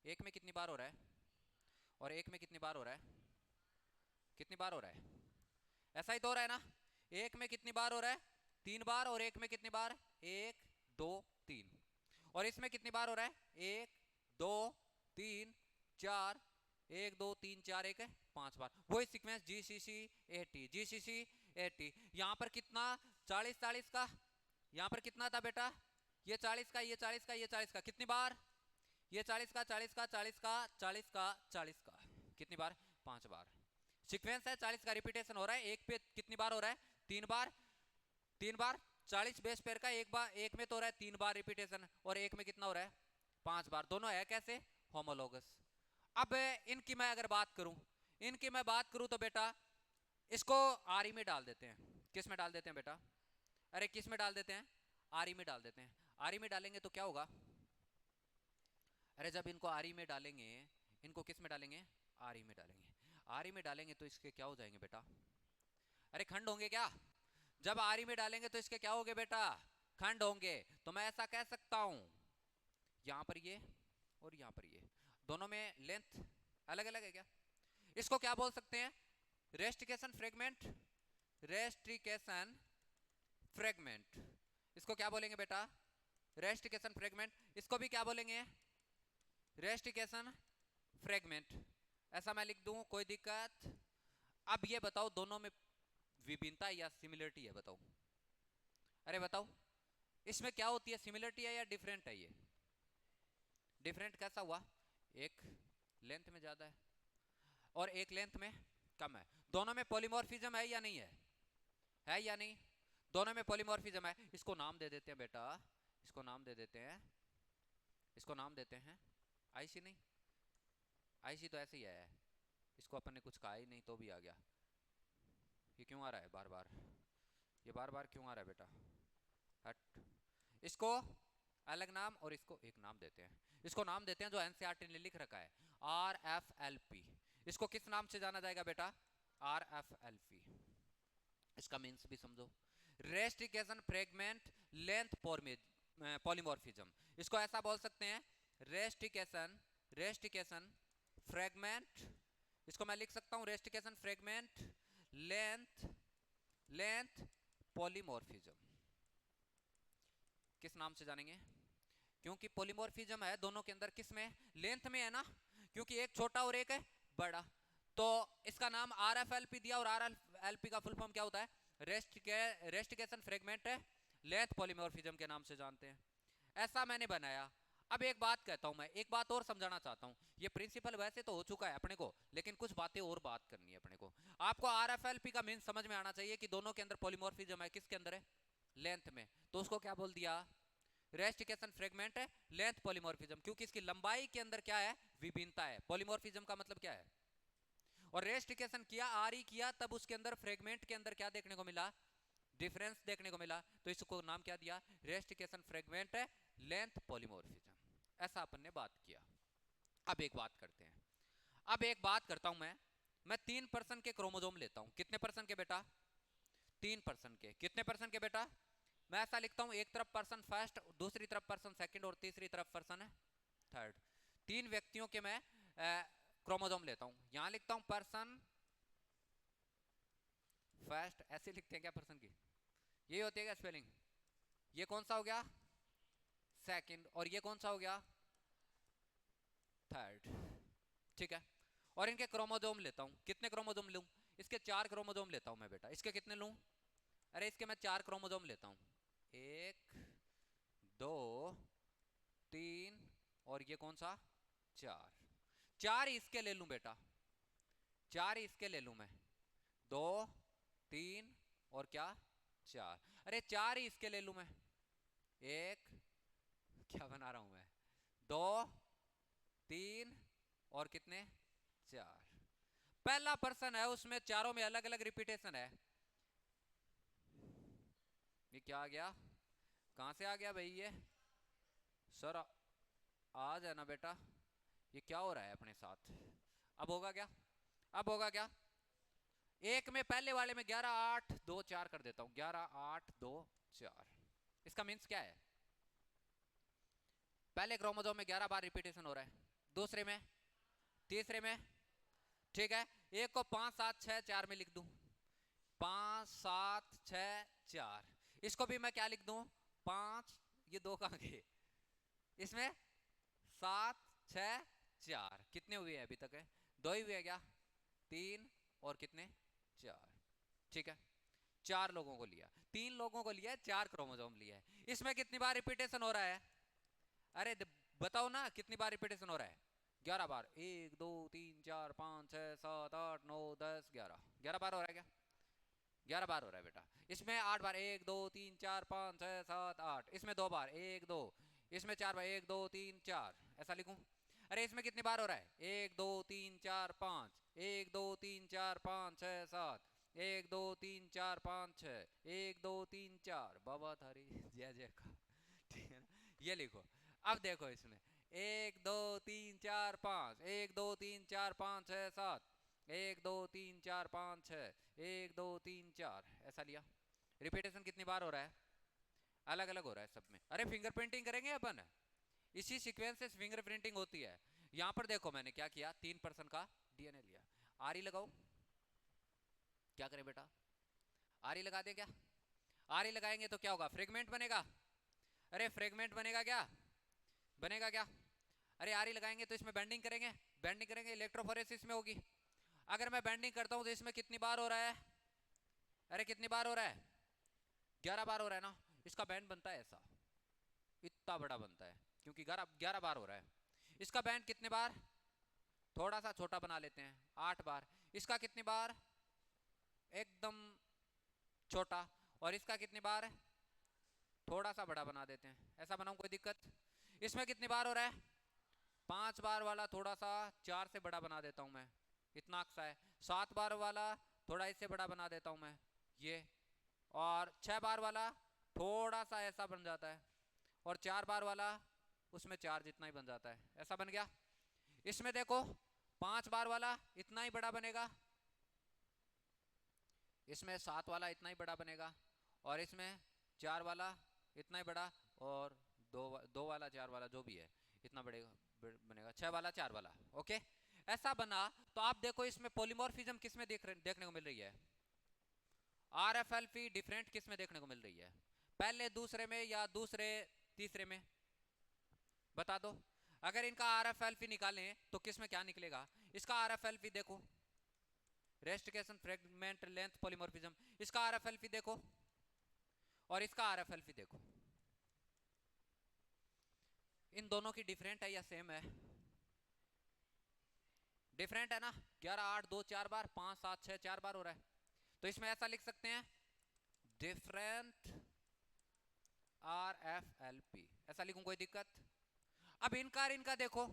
एक में कितनी बार हो रहा है? और एक में कितनी बार हो रहा है? कितनी बार हो रहा है? ऐसा ही तो हो रहा है ना। एक में कितनी बार हो रहा है? 3 बार। और एक में कितनी बार? 1 2 3। और इसमें कितनी बार हो रहा है? 1 2 3 4, 1 2 3 4 1 5 बार। वही सीक्वेंस GCC 80, GCC 80। यहाँ पर कितना? 40-40 का। यहाँ पर कितना था बेटा? ये 40 का, ये 40 का, ये 40 का। कितनी बार? ये 40 का, 40 का, 40 का, 40 का, 40 का। कितनी बार? 5 बार। सीक्वेंस है 40 का, रिपीटेशन हो रहा है। एक पे कितनी बार हो रहा है? 3 बार। 3 बार 40 बेस पेयर का, एक बार एक में तो हो रहा है 3 बार रिपीटेशन, और एक में कितना हो रहा है? 5 बार, दोनों है कैसे, होमोलोगस। अब इनकी मैं अगर बात करूं, इनकी मैं बात करूं तो बेटा इसको आर में डाल देते हैं। किस में डाल देते हैं बेटा, अरे किस में डाल देते हैं, आर में डाल देते हैं। आर में डालेंगे तो क्या होगा, अरे जब इनको आर में डालेंगे, इनको किस में डालेंगे, आर में डालेंगे। आर में डालेंगे तो इसके क्या हो जाएंगे बेटा, अरे खंड होंगे क्या। जब आरी में डालेंगे तो इसके क्या होंगे बेटा, खंड होंगे। तो मैं ऐसा कह सकता हूं, यहां पर ये और यहां पर ये, दोनों में लेंथ अलग अलग है क्या। इसको क्या बोल सकते हैं, रेस्टिकेशन फ्रेगमेंट, रेस्टिकेशन फ्रेगमेंट। इसको क्या बोलेंगे बेटा, रेस्टिकेशन फ्रेगमेंट। इसको भी क्या बोलेंगे, रेस्टिकेशन फ्रेगमेंट। ऐसा मैं लिख दूं, कोई दिक्कत। अब ये बताओ दोनों में विभिन्नता या सिमिलरिटी है, बताओ, अरे बताओ इसमें क्या होती है, सिमिलरिटी है या डिफरेंट है। ये डिफरेंट कैसा हुआ, एक लेंथ में ज्यादा है और एक लेंथ में कम है। दोनों में पॉलीमॉर्फिज्म है या नहीं है या नहीं, दोनों में पॉलीमॉर्फिज्म है। इसको नाम दे देते हैं बेटा, इसको नाम दे देते हैं, इसको नाम देते हैं आईसी। नहीं आईसी तो ऐसे ही है, इसको अपन ने कुछ कहा ही नहीं तो भी आ गया। ये क्यों आ रहा है बार बार, ये बार बार क्यों आ रहा है बेटा, हट। इसको अलग नाम और इसको एक नाम देते हैं। इसको नाम देते हैं जो एनसीईआरटी ने लिख रखा है, RFLP। इसको किस नाम से जाना जाएगा बेटा, RFLP। इसका मीन्स भी समझो, रेस्टिकेशन फ्रेगमेंट लेंथ पॉलीमॉर्फिज्म। इसको ऐसा बोल सकते हैं, रेस्टिकेशन फ्रेगमेंट। इसको मैं लिख सकता हूं रेस्टिकेशन फ्रेगमेंट लेंथ पॉलीमॉर्फिज्म। किस नाम से जानेंगे, क्योंकि पॉलीमॉर्फिज्म है दोनों के अंदर, किस में, लेंथ में है ना, क्योंकि एक छोटा और एक है बड़ा। तो इसका नाम RFLP दिया, और RFLP का फुल फॉर्म क्या होता है, रेस्टिकेशन फ्रेगमेंट लेंथ पॉलीमॉर्फिज्म के नाम से जानते हैं। ऐसा मैंने बनाया। अब एक बात कहता हूं मैं, एक बात और समझाना चाहता हूं। ये प्रिंसिपल वैसे तो हो चुका है अपने को, लेकिन कुछ बातें और बात करनी है अपने को। आपको RFLP का मीन समझ में आना चाहिए कि दोनों के अंदर पॉलीमॉर्फिज्म है, किसके अंदर है, लेंथ में। तो उसको क्या बोल दिया, रेस्टिकेशन फ्रेगमेंट है लेंथ पॉलीमॉर्फिज्म, क्योंकि इसकी लंबाई के अंदर क्या है, विभिन्नता है। पॉलीमॉर्फिज्म का मतलब क्या है, और रेस्टिकेशन किया, आरी किया, तब उसके अंदर फ्रेगमेंट के अंदर क्या देखने को मिला, डिफरेंस देखने को मिला। तो इसको नाम क्या दिया, रेस्टिकेशन फ्रेगमेंट है लेंथ पॉलीमॉर्फिज्म। ऐसा अपन ने बात किया। अब एक बात करते हैं, अब एक बात करता हूं मैं 3% के क्रोमोसोम लेता हूं। कितने परसेंट के बेटा, 3% के। कितने परसेंट के बेटा, मैं ऐसा लिखता हूं, एक तरफ पर्सन फर्स्ट, दूसरी तरफ पर्सन सेकंड, और तीसरी तरफ पर्सन है थर्ड। 3 व्यक्तियों के मैं क्रोमोसोम लेता हूं। यहां लिखता हूं पर्सन फर्स्ट, ऐसे लिखते हैं क्या पर्सन की, यही होती है क्या स्पेलिंग। ये कौन सा हो गया, सेकंड, और ये कौन सा हो गया, थर्ड। ठीक है, और इनके क्रोमोसोम लेता हूं। कितने क्रोमोसोम लूं, इसके 4 क्रोमोसोम लेता हूं मैं बेटा। इसके कितने लूं, अरे इसके मैं 4 क्रोमोसोम लेता हूं, 1 2 3, और ये कौन सा, 4। 4 इसके ले लूं बेटा, 4 इसके ले लूं मैं, 2 3 और क्या, 4। अरे 4 ही इसके ले लूं मैं, 1, क्या बना रहा हूं मैं, 2 3 और कितने, 4। पहला पर्सन है, उसमें चारों में अलग अलग रिपीटेशन है। ये क्या आ गया, कहां से आ गया भाई ये, सर आज है ना बेटा, ये क्या हो रहा है अपने साथ। अब होगा क्या, अब होगा क्या, एक में पहले वाले में 11 8 2 4 कर देता हूं, 11 8 2 4। इसका मीन्स क्या है, पहले क्रोमोसोम में 11 बार रिपीटेशन हो रहा है, दूसरे में, तीसरे में, ठीक है। एक को 5 7 6 4 में लिख दूं, 5 7 6 4। इसको भी मैं क्या लिख दूं, 5, ये 2 कहां गए, इसमें 7 6 4। कितने हुए अभी तक है, 2 ही हुए क्या, 3 और कितने, 4। ठीक है, 4 लोगों को लिया, 3 लोगों को लिया, 4 क्रोमोसोम लिया है। इसमें कितनी बार रिपीटेशन हो रहा है, अरे बताओ ना कितनी बार रिपीटेशन हो रहा है, 11 बार। 1 2 3 4 5 6 7 8 9 10 11, 11 बार हो रहा है क्या, 11 बार हो रहा है बेटा। इसमें 8 बार, 1 2 3 4 5 6 7 8। इसमें 2 बार, 1 2, इसमें 4 बार, 1 2 3 4, ऐसा लिखूं? अरे इसमें कितनी बार हो रहा है? 1 2 3 4 5, 1 2 3 4 5 6 7, 1 2 3 4 5 6, 1 2 3 4, बाबा थारी जय जय का, ठीक है ना? ये लिखो। अब देखो इसमें 1 2 3 4 5, 1 2 3 4 5 6 7, 1 2 3 4 5 6, 1 2 3 4, ऐसा लिया। रिपीटेशन कितनी बार हो रहा है? अलग अलग हो रहा है सब में। अरे फिंगर प्रिंटिंग करेंगे अपन, इसी सीक्वेंस से फिंगर प्रिंटिंग होती है। यहां पर देखो मैंने क्या किया, 3% का डीएनए लिया। आरी लगाओ, क्या करें बेटा? आरी लगा दे क्या? आरी लगाएंगे तो क्या होगा? फ्रेगमेंट बनेगा। अरे फ्रेगमेंट बनेगा क्या? बनेगा क्या? अरे आरी लगाएंगे तो इसमें बेंडिंग करेंगे, बेंडिंग करेंगे, इलेक्ट्रोफोरेसिस में होगी। अगर मैं बेंडिंग करता हूं तो इसमें कितनी बार हो रहा है? अरे कितनी बार हो रहा है? 11 बार हो रहा है ना। इसका बैंड बनता है ऐसा, इतना बड़ा बनता है, क्योंकि 11 बार हो रहा है। इसका बैंड कितने बार? थोड़ा सा छोटा बना लेते हैं, 8 बार। इसका कितनी बार? एकदम छोटा। और इसका कितनी बार? थोड़ा सा बड़ा बना देते हैं, ऐसा बनाऊं कोई दिक्कत? इसमें कितनी बार हो रहा है? 5 बार वाला थोड़ा सा 4 से बड़ा बना देता हूं मैं, इतना अक्सा है। 7 बार वाला थोड़ा इससे बड़ा बना देता हूं मैं, ये। और 6 बार वाला थोड़ा सा ऐसा बन जाता है, और 4 बार वाला उसमें 4 जितना ही बन जाता है, ऐसा बन गया। इसमें देखो 5 बार वाला इतना ही बड़ा बनेगा, इसमें 7 वाला इतना ही बड़ा बनेगा, और इसमें 4 वाला इतना ही बड़ा, और दो वाला 4 वाला जो भी है इतना बनेगा, 6 वाला 4 वाला। ओके, ऐसा बना। तो आप देखो इसमें पॉलीमॉर्फिज्म किस में देखने को मिल रही है? आरएफएलपी डिफरेंट किस में देखने को मिल रही है? पहले दूसरे में या दूसरे तीसरे में? बता दो। अगर इनका आरएफएलपी निकालें तो किस में क्या निकलेगा? इसका आरएफएलपी देखो, रेस्टिकेशन फ्रेगमेंट लेंथ पॉलीमॉर्फिज्म, इसका आरएफएलपी देखो और इसका आरएफएलपी देखो, इन दोनों की डिफरेंट है या सेम है? डिफरेंट है ना। 11 8 2 4 बार, 5 7 6 4 बार हो रहा है। तो इसमें ऐसा लिख सकते हैं, डिफरेंट आरएफएलपी, ऐसा लिखूं कोई दिक्कत? अब इनका और इनका देखो,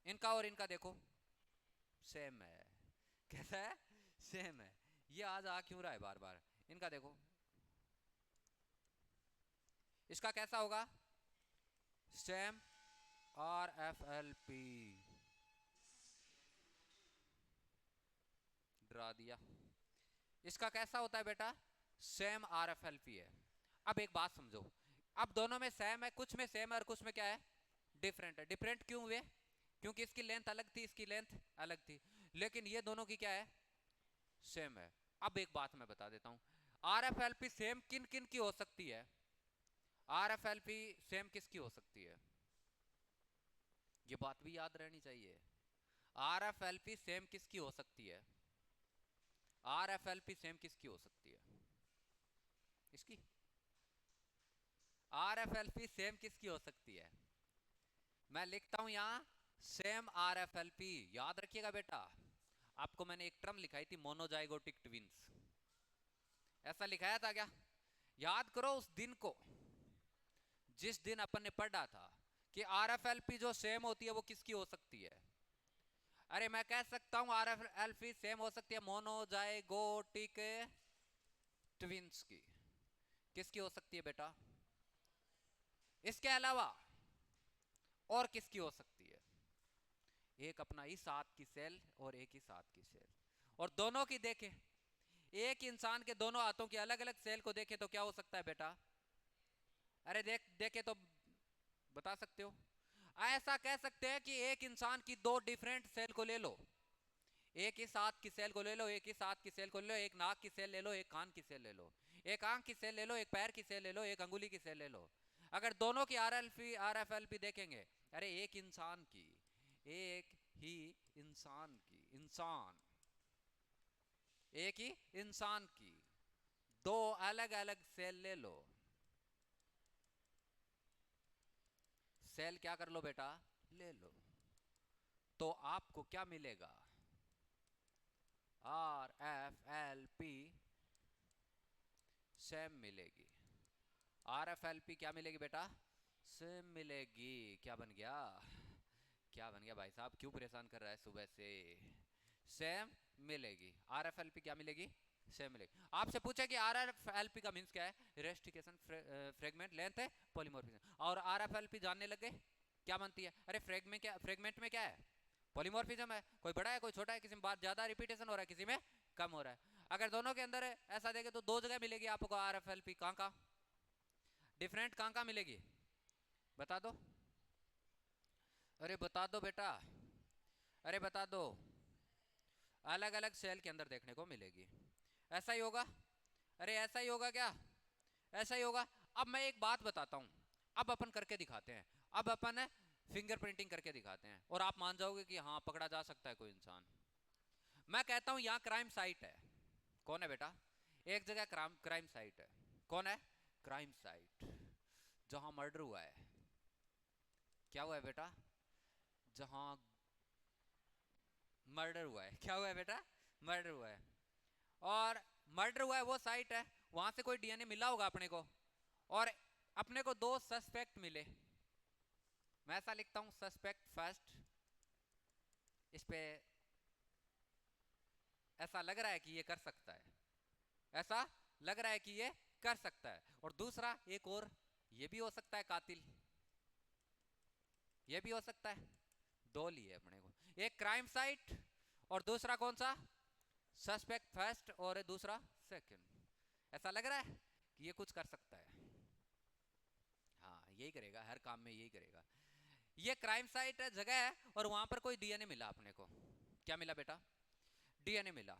इनका और इनका देखो, सेम है। कैसा है? सेम है। ये आज आ क्यों रहा है बार बार? इनका देखो, इसका कैसा होगा? सेम आरएफएलपी, डरा दिया। इसका कैसा होता है बेटा? सेम आरएफएलपी है। अब एक बात समझो, अब दोनों में सेम है, कुछ में सेम है और कुछ में क्या है? डिफरेंट है। डिफरेंट क्यों हुए? क्योंकि इसकी लेंथ अलग थी, इसकी लेंथ अलग थी, लेकिन ये दोनों की क्या है? सेम है। अब एक बात मैं बता देता हूं, आरएफएलपी सेम किन किन की हो सकती है? आरएफएलपी सेम किसकी हो सकती है? ये बात भी याद रहनी चाहिए। आरएफएलपी सेम किसकी हो सकती है? आरएफएलपी सेम किसकी हो सकती है? इसकी। आरएफएलपी सेम किसकी हो सकती है? मैं लिखता हूं यहां, सेम आरएफएलपी। याद रखिएगा बेटा, आपको मैंने एक टर्म लिखाई थी, मोनोजाइगोटिक ट्विंस। ऐसा लिखाया था क्या? याद करो उस दिन को, जिस दिन अपन ने पढ़ा था कि आरएफएलपी जो सेम होती है वो किसकी हो सकती है। अरे मैं कह सकता हूं आरएफएलपी सेम हो सकती है मोनोजाइगोटिक ट्विंस की। किसकी हो सकती है बेटा? इसके अलावा और किसकी हो सकती है? एक अपना इस हाथ की सेल और एक इस हाथ की सेल, और दोनों की देखें, एक इंसान के दोनों हाथों की अलग अलग सेल को देखें तो क्या हो सकता है बेटा? अरे देखे तो बता सकते हो? ऐसा कह सकते हैं कि एक इंसान की दो डिफरेंट सेल को ले लो, एक इस हाथ की सेल को ले लो, एक इस हाथ की सेल को ले लो, एक नाक की सेल ले लो, एक कान की सेल ले लो, एक आंख की सेल ले लो, एक पैर की सेल ले लो, एक अंगुली की सेल ले लो। अगर दोनों की आरएफएलपी देखेंगे, अरे एक इंसान की, एक ही इंसान की, इंसान, एक ही इंसान की दो अलग अलग सेल ले लो, सेल क्या कर लो बेटा? ले लो, तो आपको क्या मिलेगा? आरएफएलपी सेम मिलेगी। RFLP क्या मिलेगी बेटा? सेम मिलेगी। क्या बन गया? क्या बन गया भाई साहब, क्यों परेशान कर रहा है सुबह से? सेम मिलेगी। RFLP क्या मिलेगी? सेम मिलेगी। आपसे पूछा कि RFLP का मींस क्या है? Rustication, fragment length, polymorphism. और RFLP जानने लगे क्या बनती है? अरे फ्रेगमेंट में क्या है? पॉलीमॉर्फिज्म है। कोई बड़ा है कोई छोटा है, किसी में बात ज्यादा रिपीटेशन हो रहा है, किसी में कम हो रहा है। अगर दोनों के अंदर ऐसा देखे तो दो जगह मिलेगी आपको RFLP। कहाँ डिफरेंट, कहाँ मिलेगी बता दो? अरे बता दो बेटा, अरे बता दो। अलग अलग सेल के अंदर देखने को मिलेगी। ऐसा ही होगा? अरे ऐसा ही होगा क्या? ऐसा ही होगा। अब मैं एक बात बताता हूं, अब अपन करके दिखाते हैं। अब अपन फिंगरप्रिंटिंग करके दिखाते हैं और आप मान जाओगे कि हाँ पकड़ा जा सकता है कोई इंसान। मैं कहता हूं यहाँ क्राइम साइट है। कौन है बेटा? एक जगह क्राइम साइट है। कौन है? क्राइम साइट जहां मर्डर हुआ है। क्या हुआ है बेटा? जहां मर्डर हुआ है। क्या हुआ है बेटा? मर्डर हुआ है। और मर्डर हुआ है वो साइट है, वहां से कोई DNA मिला होगा अपने को, और अपने को दो सस्पेक्ट मिले। मैं ऐसा लिखता हूं सस्पेक्ट फर्स्ट, इस पे ऐसा लग रहा है कि ये कर सकता है, ऐसा लग रहा है कि ये कर सकता है। और दूसरा एक और, ये भी हो सकता है कातिल, ये भी हो सकता है। दो लिए अपने को, एक क्राइम साइट और दूसरा कौन सा? सस्पेक्ट फर्स्ट और दूसरा सेकंड। ऐसा लग रहा है कि ये कुछ कर सकता है। हाँ यही करेगा, हर काम में यही करेगा। ये क्राइम साइट है, जगह है, और वहां पर कोई DNA मिला अपने को। क्या मिला बेटा? DNA मिला।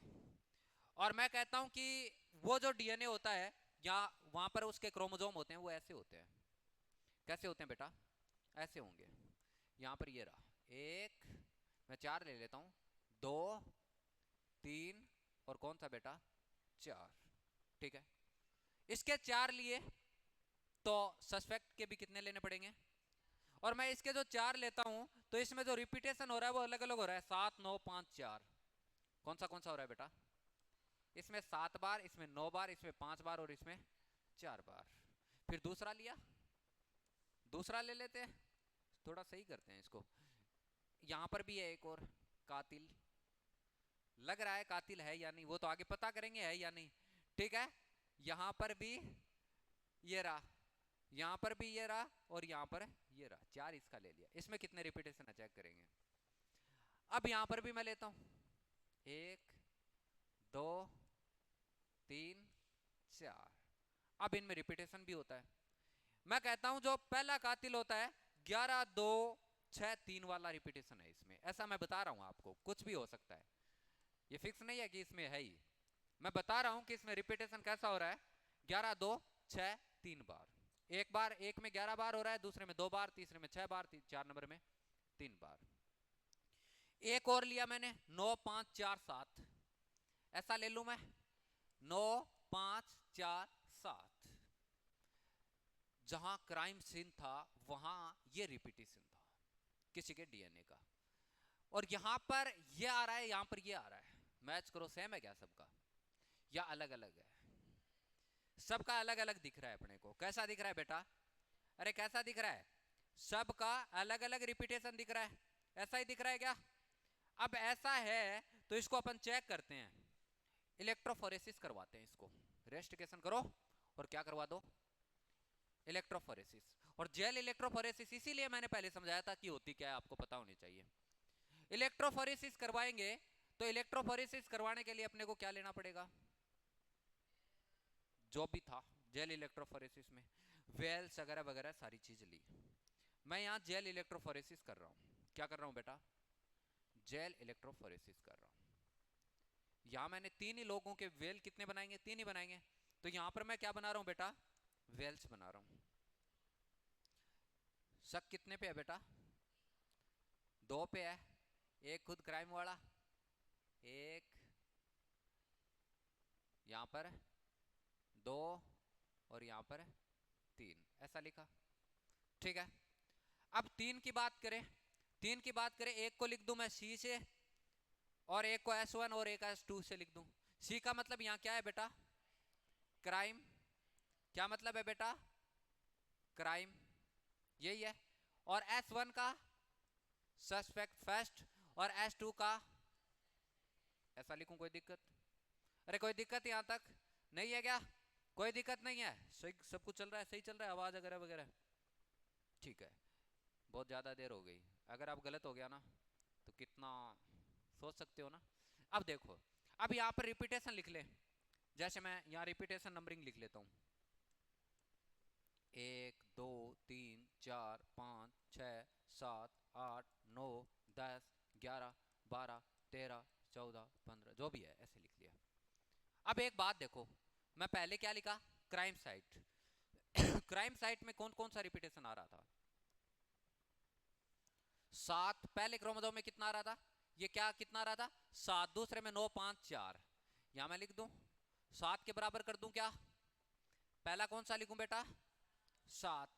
और मैं कहता हूं कि वो जो DNA होता है या वहां पर उसके क्रोमोसोम होते हैं, वो ऐसे होते हैं। कैसे होते हैं बेटा? ऐसे होंगे। यहां पर ये रहा एक, मैं चार ले लेता हूं, दो, तीन, और कौन सा बेटा? चार। ठीक है, इसके चार लिए तो सस्पेक्ट के भी कितने लेने पड़ेंगे? और मैं इसके जो चार लेता हूं तो इसमें जो रिपीटेशन हो रहा है वो अलग अलग हो रहा है, 7 9 5 4। कौन सा हो रहा है बेटा? इसमें 7 बार, इसमें 9 बार, इसमें 5 बार और इसमें 4 बार। फिर दूसरा लिया, दूसरा ले लेते हैं, थोड़ा सही करते हैं इसको। यहां पर भी है एक और कातिल, लग रहा है कातिल है या नहीं, वो तो आगे पता करेंगे है या नहीं। ठीक है, यहां पर भी ये रहा, यहां पर भी ये रहा, और यहां पर ये रहा। चार इसका ले लिया। इसमें कितने रिपीटेशन है चेक करेंगे। अब यहां पर भी मैं लेता हूं, एक, दो, तीन, चार। अब इनमें रिपीटेशन भी होता है। मैं कहता हूं जो पहला कातिल होता है 11 2 6 3 वाला रिपीटेशन है इसमें। ऐसा मैं बता रहा हूं आपको, कुछ भी हो सकता है, ये फिक्स नहीं है कि इसमें है ही। मैं बता रहा हूं कि इसमें रिपीटेशन कैसा हो रहा है, 11 2 6 3 बार। एक बार, एक में 11 बार हो रहा है, दूसरे में 2 बार, तीसरे में 6 बार, चार नंबर में 3 बार। एक और लिया मैंने 9 5 4 7। ऐसा ले लूं मैं 9 5 4 7। जहां क्राइम सीन था वहां ये रिपीटेशन था किसी के DNA का, और यहां पर ये आ रहा है, यहां पर ये आ रहा है। मैच करो, सेम है क्या सबका या अलग अलग है? सबका अलग अलग दिख रहा है अपने को। कैसा दिख रहा है बेटा? अरे कैसा दिख रहा है? सबका अलग अलग रिपीटेशन दिख रहा है। ऐसा ही दिख रहा है क्या? अब ऐसा है तो इसको अपन चेक करते हैं, इलेक्ट्रोफोरेसिस करवाते हैं इसको। रेस्टिकेशन करो और क्या करवा दो? इलेक्ट्रोफोरेसिस। और जेल इलेक्ट्रोफोरेसिस इसीलिए मैंने पहले समझाया था कि होती क्या है, आपको पता होनी चाहिए। इलेक्ट्रोफोरेसिस करवाएंगे तो इलेक्ट्रोफोरेसिस करवाने के लिए अपने को क्या लेना पड़ेगा? जो भी था जेल इलेक्ट्रोफोरेसिस में, वेल्स वगैरह वगैरह सारी चीज ली। मैं यहाँ जेल इलेक्ट्रोफोरेसिस कर रहा हूँ। क्या कर रहा हूँ बेटा? जेल इलेक्ट्रोफोरेसिस कर रहा हूँ। यहाँ मैंने तीन ही लोगों के वेल कितने बनाएंगे? तीन ही बनाएंगे। तो यहाँ पर मैं क्या बना रहा हूँ बेटा? वेल्स बना रहा हूँ। शक कितने पे है बेटा? 2 पे है। एक खुद क्राइम वाला, एक यहाँ पर 2, और यहाँ पर 3। ऐसा लिखा। ठीक है, अब 3 की बात करें, 3 की बात करें, एक को लिख दूं मैं C से, और एक को S1 और एक S2 से लिख दूं। C का मतलब यहाँ क्या है बेटा? क्राइम। क्या मतलब है बेटा? क्राइम, यही है। और S1 का सस्पेक्ट फर्स्ट और S2 का ऐसा लिखूं, कोई दिक्कत? अरे कोई दिक्कत यहां तक नहीं है क्या? कोई दिक्कत नहीं है, सही सब कुछ चल रहा है, सही चल रहा है, आवाज वगैरह वगैरह ठीक है। बहुत ज्यादा देर हो गई, अगर आप गलत हो गया ना तो कितना सोच सकते हो ना। अब देखो, अब यहाँ पर रिपीटेशन लिख ले, जैसे मैं यहाँ रिपीटेशन नंबरिंग लिख लेता हूँ, 1 2 3 4 5 6 7 8 9 10 11 12 13 14 15 जो भी है ऐसे लिख लिया। अब एक बात देखो, मैं पहले क्या लिखा, क्राइम साइट। क्राइम साइट में कौन कौन सा रिपीटेशन आ रहा था? 7 पहले क्रोमोसोम में कितना आ रहा था, ये क्या कितना आ रहा था 7, दूसरे में 9 5 4, यहां मैं लिख दूं 7 के बराबर कर दूं क्या? पहला कौन सा लिखूं बेटा? 7।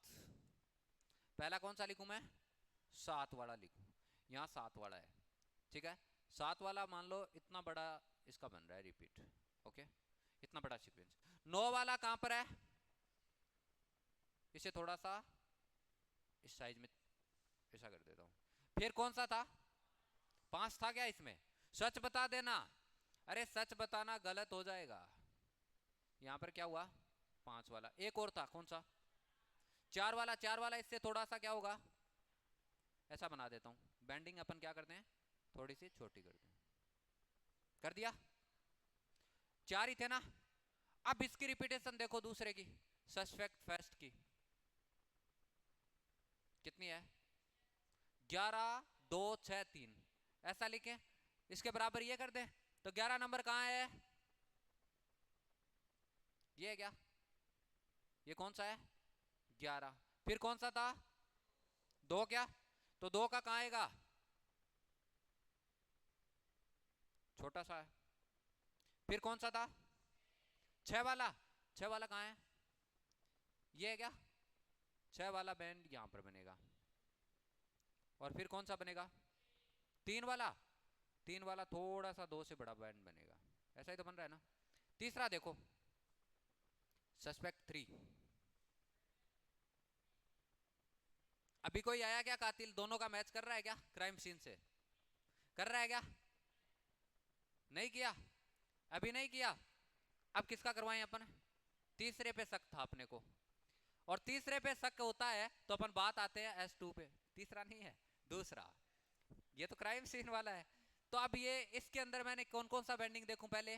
पहला कौन सा लिखूं मैं? 7 वाला लिखूं, यहां 7 वाला है, ठीक है। 7 वाला मान लो इतना बड़ा इसका बन रहा है रिपीट, ओके, इतना बड़ा सीक्वेंस। 9 वाला कहां पर है? इसे थोड़ा सा इस साइज में ऐसा कर देता हूं। फिर कौन सा था? 5 था क्या इसमें? सच बता देना, अरे सच बताना गलत हो जाएगा। यहां पर क्या हुआ? 5 वाला। एक और था, कौन सा? 4 वाला। 4 वाला इससे थोड़ा सा क्या होगा, ऐसा बना देता हूं, बेंडिंग अपन क्या करते हैं थोड़ी सी छोटी करते हैं, कर दिया। 4 ही थे ना। अब इसकी रिपीटेशन देखो दूसरे की, सस्पेक्ट फर्स्ट की कितनी है? 11 2 6 3, ऐसा लिखें, इसके बराबर ये कर दें तो 11 नंबर कहां है? ये है क्या? ये कौन सा है? 11। फिर कौन सा था? 2 क्या? तो 2 का कहां आएगा? छोटा सा है। फिर कौन सा था? 6 वाला। 6 वाला कहां है? ये है क्या? 6 वाला बैंड यहां पर बनेगा। और फिर कौन सा बनेगा? 3 वाला। 3 वाला थोड़ा सा 2 से बड़ा बैंड बनेगा, ऐसा ही तो बन रहा है ना। तीसरा देखो, सस्पेक्ट 3। अभी कोई आया क्या कातिल? दोनों का मैच कर रहा है क्या क्राइम सीन से? कर रहा है क्या? नहीं किया, अभी नहीं किया। अब किसका करवाएं अपन? तीसरे पे शक था अपने को, और तीसरे पे शक होता है तो अपन बात आते हैं S2 पे। तीसरा नहीं है, दूसरा। ये तो क्राइम सीन वाला है। तो अब ये इसके अंदर मैंने कौन कौन सा बेंडिंग देखूं पहले?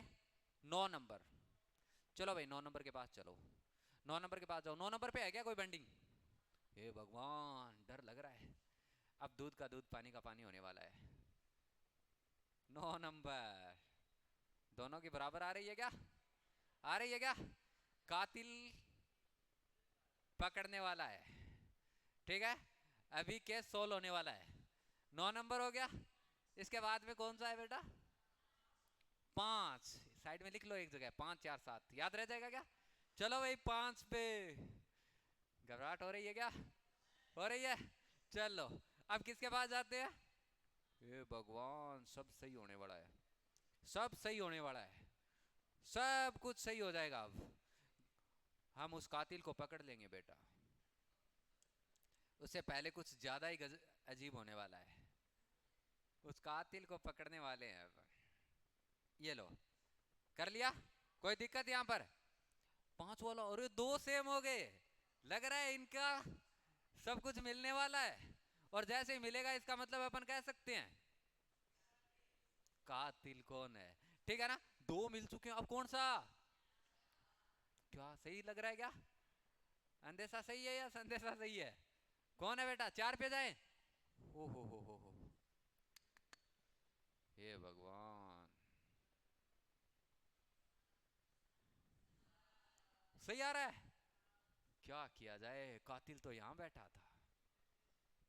9 नंबर। चलो भाई 9 नंबर के पास चलो, 9 नंबर के पास जाओ। 9 नंबर पे है क्या कोई बेंडिंग? हे भगवान, डर लग रहा है। अब दूध का दूध पानी का पानी होने वाला है। 9 नंबर दोनों की बराबर आ रही है क्या? आ रही है क्या? कातिल पकड़ने वाला है, ठीक है। अभी केस सोल्व होने वाला है। 9 नंबर हो गया। इसके बाद में कौन सा है बेटा? 5। साइड में लिख लो एक जगह, 5 4 7 याद रह जाएगा क्या? चलो भाई 5 पे। घबराहट हो रही है क्या? हो रही है। चलो अब किसके पास जाते हैं? हे भगवान, सब सही होने वाला है, सब सही होने वाला है, सब कुछ सही हो जाएगा। अब हम उस कातिल को पकड़ लेंगे बेटा। उससे पहले कुछ ज्यादा ही अजीब होने वाला है। उस कातिल को पकड़ने वाले हैं अब। ये लो, कर लिया। कोई दिक्कत यहाँ पर? 5 वाला, और 2 सेम हो गए। लग रहा है इनका सब कुछ मिलने वाला है, और जैसे ही मिलेगा इसका मतलब अपन कह सकते हैं कातिल कौन है, ठीक है ना। 2 मिल चुके हैं, अब कौन सा? क्या सही लग रहा है क्या? अंदेशा सही है या संदेशा सही है? कौन है बेटा? 4 पे जाए। ओ हो, हे भगवान, सही आ रहा है। क्या किया जाए, कातिल तो यहां बैठा था,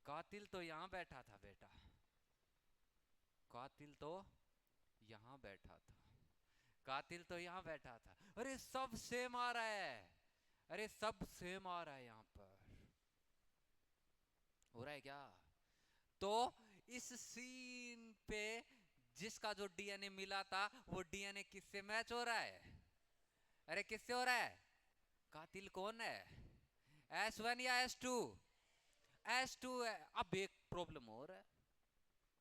कातिल तो यहां बैठा था बेटा, कातिल तो यहां बैठा था, कातिल तो यहां बैठा था। अरे सब सेम आ रहा है, अरे सब सेम आ रहा है यहां पर। हो रहा है क्या? तो इस सीन पे जिसका जो डीएनए मिला था वो डीएनए किससे मैच हो रहा है? अरे किससे हो रहा है? कातिल कौन है? S1 या S2? S2 है। अब एक प्रॉब्लम और है,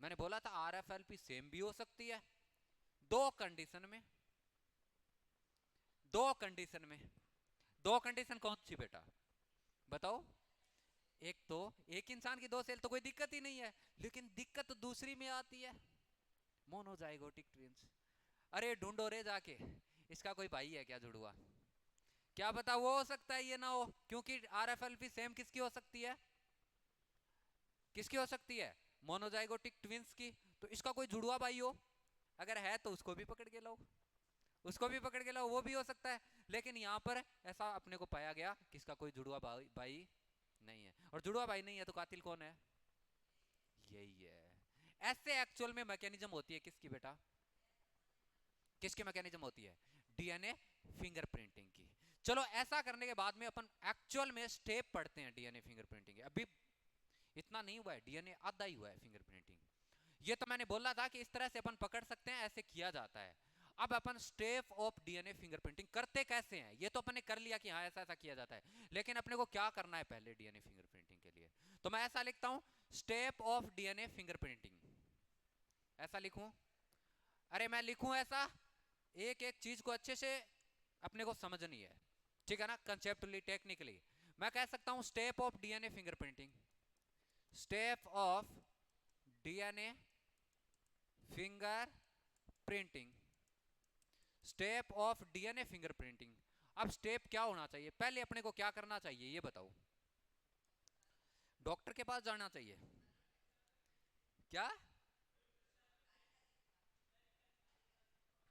मैंने बोला था RFLP सेम भी हो सकती है दो कंडीशन में। दो कंडीशन में, दो कंडीशन कौन सी बेटा बताओ? एक तो एक इंसान की दो सेल तो कोई दिक्कत ही नहीं है, लेकिन दिक्कत तो दूसरी में आती है, मोनोजाइगोटिक ट्विंस। अरे ढूंढो रे जाके, इसका कोई भाई है क्या जुड़वा? क्या पता वो हो सकता है ये ना हो, क्योंकि RFLP सेम किसकी हो सकती है? किसकी हो सकती है? मोनोजाइगोटिक ट्विंस की। तो इसका कोई जुड़वा भाई हो, अगर है तो उसको भी पकड़ के लाओ, उसको भी पकड़ के लाओ, वो भी हो सकता है। लेकिन यहाँ पर ऐसा अपने को पाया गया कि इसका कोई जुड़वा भाई नहीं है, और जुड़वा भाई नहीं है तो कातिल कौन है? यही है। ऐसे एक्चुअल में मैकेनिज्म होती है किसकी बेटा? किसकी मैकेनिज्म होती है? डीएनए फिंगरप्रिंटिंग की। चलो ऐसा करने के बाद में अपन एक्चुअल में स्टेप पढ़ते हैं डीएनए फिंगरप्रिंटिंग के। अभी इतना नहीं हुआ है, डीएनए आधा ही हुआ है फिंगरप्रिंटिंग। ये तो मैंने बोला था कि इस तरह से अपन पकड़ सकते हैं, ऐसे किया जाता है। अब अपन स्टेप ऑफ डीएनए फिंगरप्रिंटिंग करते कैसे हैं ये तो अपन ने कर लिया कि हाँ ऐसा ऐसा किया जाता है, लेकिन अपने को क्या करना है पहले डीएनए फिंगरप्रिंटिंग के लिए? तो मैं ऐसा लिखता हूं, स्टेप ऑफ डीएनए फिंगरप्रिंटिंग। ऐसा लिखूं? अरे मैं लिखूं ऐसा? एक एक चीज को अच्छे से अपने को समझनी है, ठीक है ना, कंसेप्चुअली टेक्निकली। मैं कह सकता हूं step of DNA fingerprinting, step of DNA finger printing, step of DNA fingerprinting. अब स्टेप क्या होना चाहिए? पहले अपने को क्या करना चाहिए ये बताओ? डॉक्टर के पास जाना चाहिए क्या?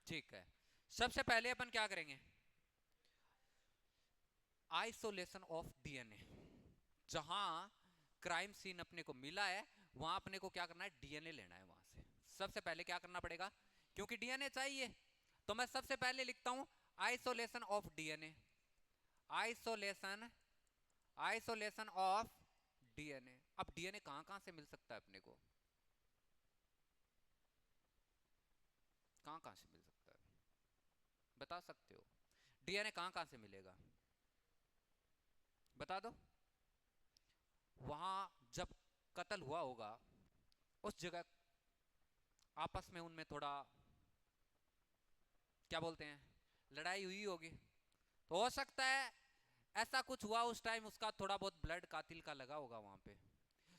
ठीक है, सबसे पहले अपन क्या करेंगे? Isolation of DNA. जहां क्राइम सीन अपने को मिला है वहां अपने को क्या करना है? डीएनए लेना है वहां से। सबसे पहले क्या करना पड़ेगा? क्योंकि डीएनए चाहिए, तो मैं सबसे पहले लिखता हूं isolation of DNA. Isolation, isolation of DNA. अब डीएनए कहां कहां से मिल सकता है अपने को? कहां कहां से मिल सकता है बता सकते हो? डीएनए कहां कहां से मिलेगा बता दो? वहां जब कत्ल हुआ होगा उस जगह आपस में उनमें थोड़ा क्या बोलते हैं, लड़ाई हुई होगी, तो हो सकता है ऐसा कुछ हुआ उस टाइम, उसका थोड़ा बहुत ब्लड कातिल का लगा होगा वहां पे।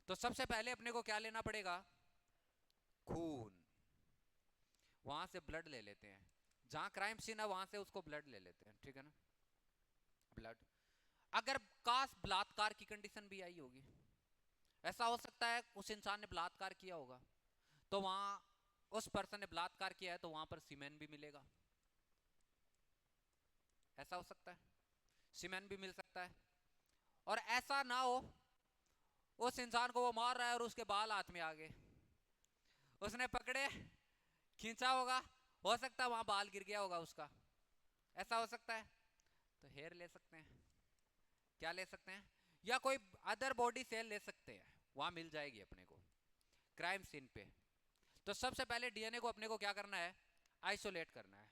तो सबसे पहले अपने को क्या लेना पड़ेगा? खून। वहां से ब्लड ले लेते हैं, जहां क्राइम सीन है वहां से उसको ब्लड ले लेते हैं, ठीक है ना, ब्लड। अगर काश बलात्कार की कंडीशन भी आई होगी, ऐसा हो सकता है उस इंसान ने बलात्कार किया होगा, तो वहां उस पर्सन ने बलात्कार किया है तो वहां पर सीमेन भी मिलेगा। ऐसा हो सकता है, सीमेन भी मिल सकता है। और ऐसा ना हो उस इंसान को वो मार रहा है और उसके बाल हाथ में आ गए, उसने पकड़े खींचा होगा, हो सकता है वहां बाल गिर गया होगा उसका, ऐसा हो सकता है। तो हेयर ले सकते हैं, क्या ले सकते हैं, या कोई अदर बॉडी सेल ले सकते हैं, वहां मिल जाएगी अपने को क्राइम सीन पे। तो सबसे पहले डीएनए को अपने को क्या करना है? आइसोलेट करना है,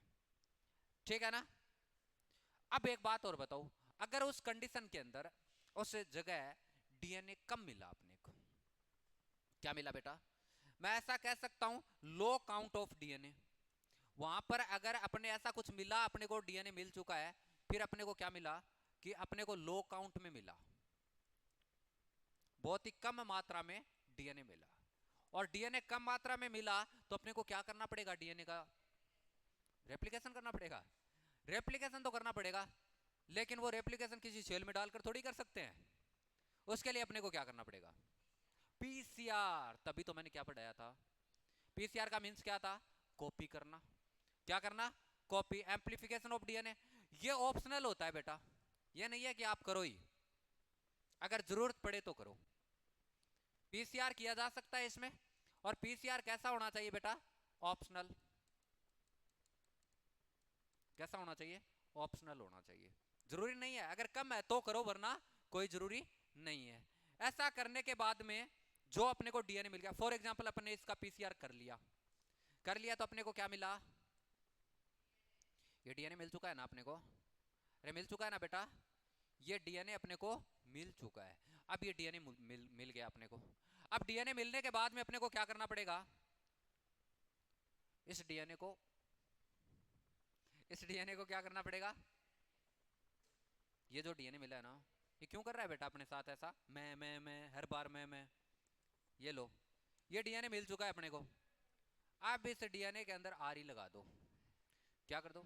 ठीक है ना। अब एक बात और बताओ, अगर उस कंडीशन के अंदर उस जगह डीएनए कम मिला अपने को, क्या मिला बेटा? मैं ऐसा कह सकता हूं लो काउंट ऑफ डीएनए। वहां पर अगर अपने ऐसा कुछ मिला, अपने को डीएनए मिल चुका है, फिर अपने को क्या मिला कि अपने को लो काउंट में मिला, बहुत ही कम मात्रा में डीएनए मिला। और डीएनए कम मात्रा में मिला तो अपने को क्या करना पड़ेगा? डीएनए का रेप्लिकेशन करना पड़ेगा। रेप्लिकेशन तो करना पड़ेगा, लेकिन वो रेप्लिकेशन किसी सेल में डालकर थोड़ी कर सकते हैं, उसके लिए अपने को क्या करना पड़ेगा? पीसीआर। तभी तो मैंने क्या पढ़ाया था, पीसीआर का मींस क्या था? कॉपी करना। क्या करना? Copy, amplification of DNA. ये ऑप्शनल होता है बेटा, ये नहीं है कि आप करो ही, अगर जरूरत पड़े तो करो। पीसीआर किया जा सकता है इसमें, और पीसीआर कैसा होना चाहिए बेटा? ऑप्शनल। कैसा होना चाहिए? ऑप्शनल होना चाहिए, जरूरी नहीं है, अगर कम है तो करो वरना कोई जरूरी नहीं है। ऐसा करने के बाद में जो अपने को डीएनए मिल गया, फॉर एग्जांपल अपने इसका पीसीआर कर लिया, कर लिया तो अपने को क्या मिला? ये डीएनए मिल चुका है ना अपने को? अरे मिल चुका है ना बेटा? ये डीएनए अपने को मिल चुका है। अब ये डीएनए मिल गया अपने को। अब डीएनए मिलने के बाद में अपने को क्या करना पड़ेगा, इस डीएनए को क्या करना पड़ेगा, ये जो डीएनए मिला है ना, ये क्यों कर रहा है बेटा अपने साथ ऐसा, मैं हर बार मैं, ये लो, ये डीएनए मिल चुका है अपने को। अब इस डीएनए के अंदर आर ई लगा दो। क्या कर दो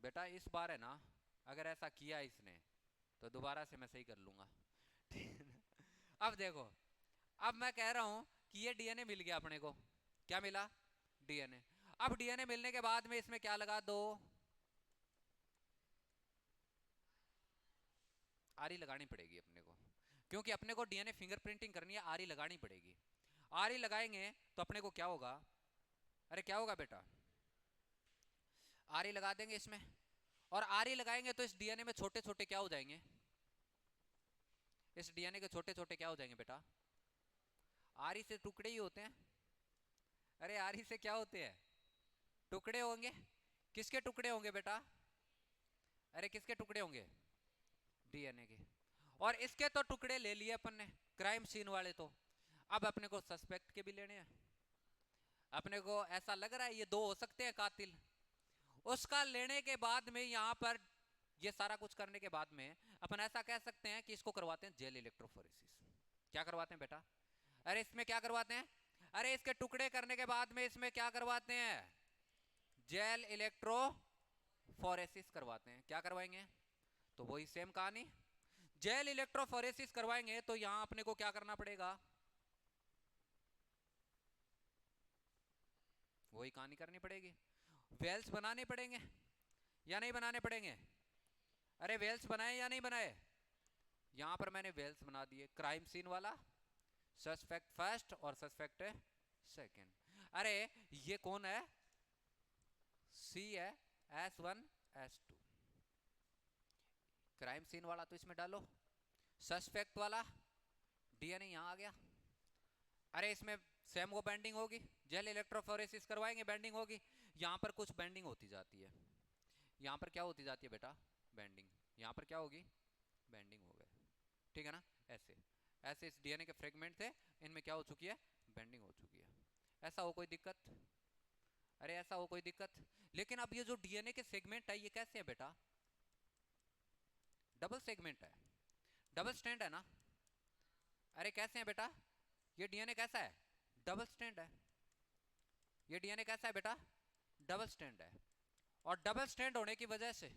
बेटा, इस बार है ना, अगर ऐसा किया इसने तो दोबारा से मैं सही कर लूंगा। अब देखो, अब मैं कह रहा हूं कि ये डीएनए मिल गया अपने को। क्या मिला, डीएनए। अब डीएनए मिलने के बाद में इसमें क्या लगा दो, आरी लगानी पड़ेगी अपने को, क्योंकि अपने को डीएनए फिंगरप्रिंटिंग करनी है, आरी लगानी पड़ेगी। आरी लगाएंगे तो अपने को क्या होगा, अरे क्या होगा बेटा, आरी लगा देंगे इसमें, और आरी लगाएंगे तो इस डीएनए में छोटे छोटे क्या हो जाएंगे, इस डीएनए के छोटे छोटे क्या हो जाएंगे बेटा, आरी से टुकड़े ही होते हैं। अरे आरी से क्या होते हैं, टुकड़े होंगे। किसके टुकड़े होंगे बेटा, अरे किसके टुकड़े होंगे, डीएनए के। और इसके तो टुकड़े ले लिए अपन ने, क्राइम सीन वाले। तो अब अपने को सस्पेक्ट के भी लेने हैं। अपने को ऐसा लग रहा है ये दो हो सकते हैं कातिल, उसका लेने के बाद में यहाँ पर ये सारा कुछ करने के बाद में अपन ऐसा कह सकते हैं कि इसको करवाते हैं जेल इलेक्ट्रोफोरेसिस। क्या करवाते हैं बेटा, अरे इसमें क्या करवाते हैं, अरे इसके टुकड़े करने के बाद में इसमें क्या करवाते हैं, जेल इलेक्ट्रोफोरेसिस करवाते हैं। क्या करवाएंगे, तो वही सेम कहानी, जेल इलेक्ट्रोफोरेसिस करवाएंगे तो यहां अपने को क्या करना पड़ेगा, वही कहानी करनी पड़ेगी। वेल्स बनाने पड़ेंगे या नहीं बनाने पड़ेंगे, अरे वेल्स बनाए या नहीं बनाए, यहां पर मैंने वेल्स बना दिए, क्राइम सीन वाला, सस्पेक्ट फर्स्ट और सस्पेक्ट सेकंड। अरे ये कौन है, सी है, S1 S2, क्राइम सीन वाला तो इसमें डालो, सस्पेक्ट वाला डीएनए यहां आ गया। अरे इसमें सेम वो बैंडिंग होगी, जेल इलेक्ट्रोफोरेसिस करवाएंगे बैंडिंग होगी। यहां पर कुछ बैंडिंग होती जाती है, यहां पर क्या होती जाती है बेटा, बैंडिंग। यहां पर क्या होगी, बैंडिंग हो गए, ठीक है ना। ऐसे ऐसे इस डीएनए के फ्रेगमेंट थे, इनमें क्या हो चुकी है, बैंडिंग हो चुकी है। ऐसा हो कोई दिक्कत, अरे ऐसा हो कोई दिक्कत। लेकिन अब ये जो डीएनए के सेगमेंट है ये कैसे है बेटा, डबल सेगमेंट है, डबल स्ट्रैंड है ना। अरे कैसे है बेटा, ये डीएनए कैसा है, डबल स्ट्रैंड है। ये डीएनए कैसा है बेटा, डबल स्ट्रैंड है। और डबल स्ट्रैंड होने की वजह से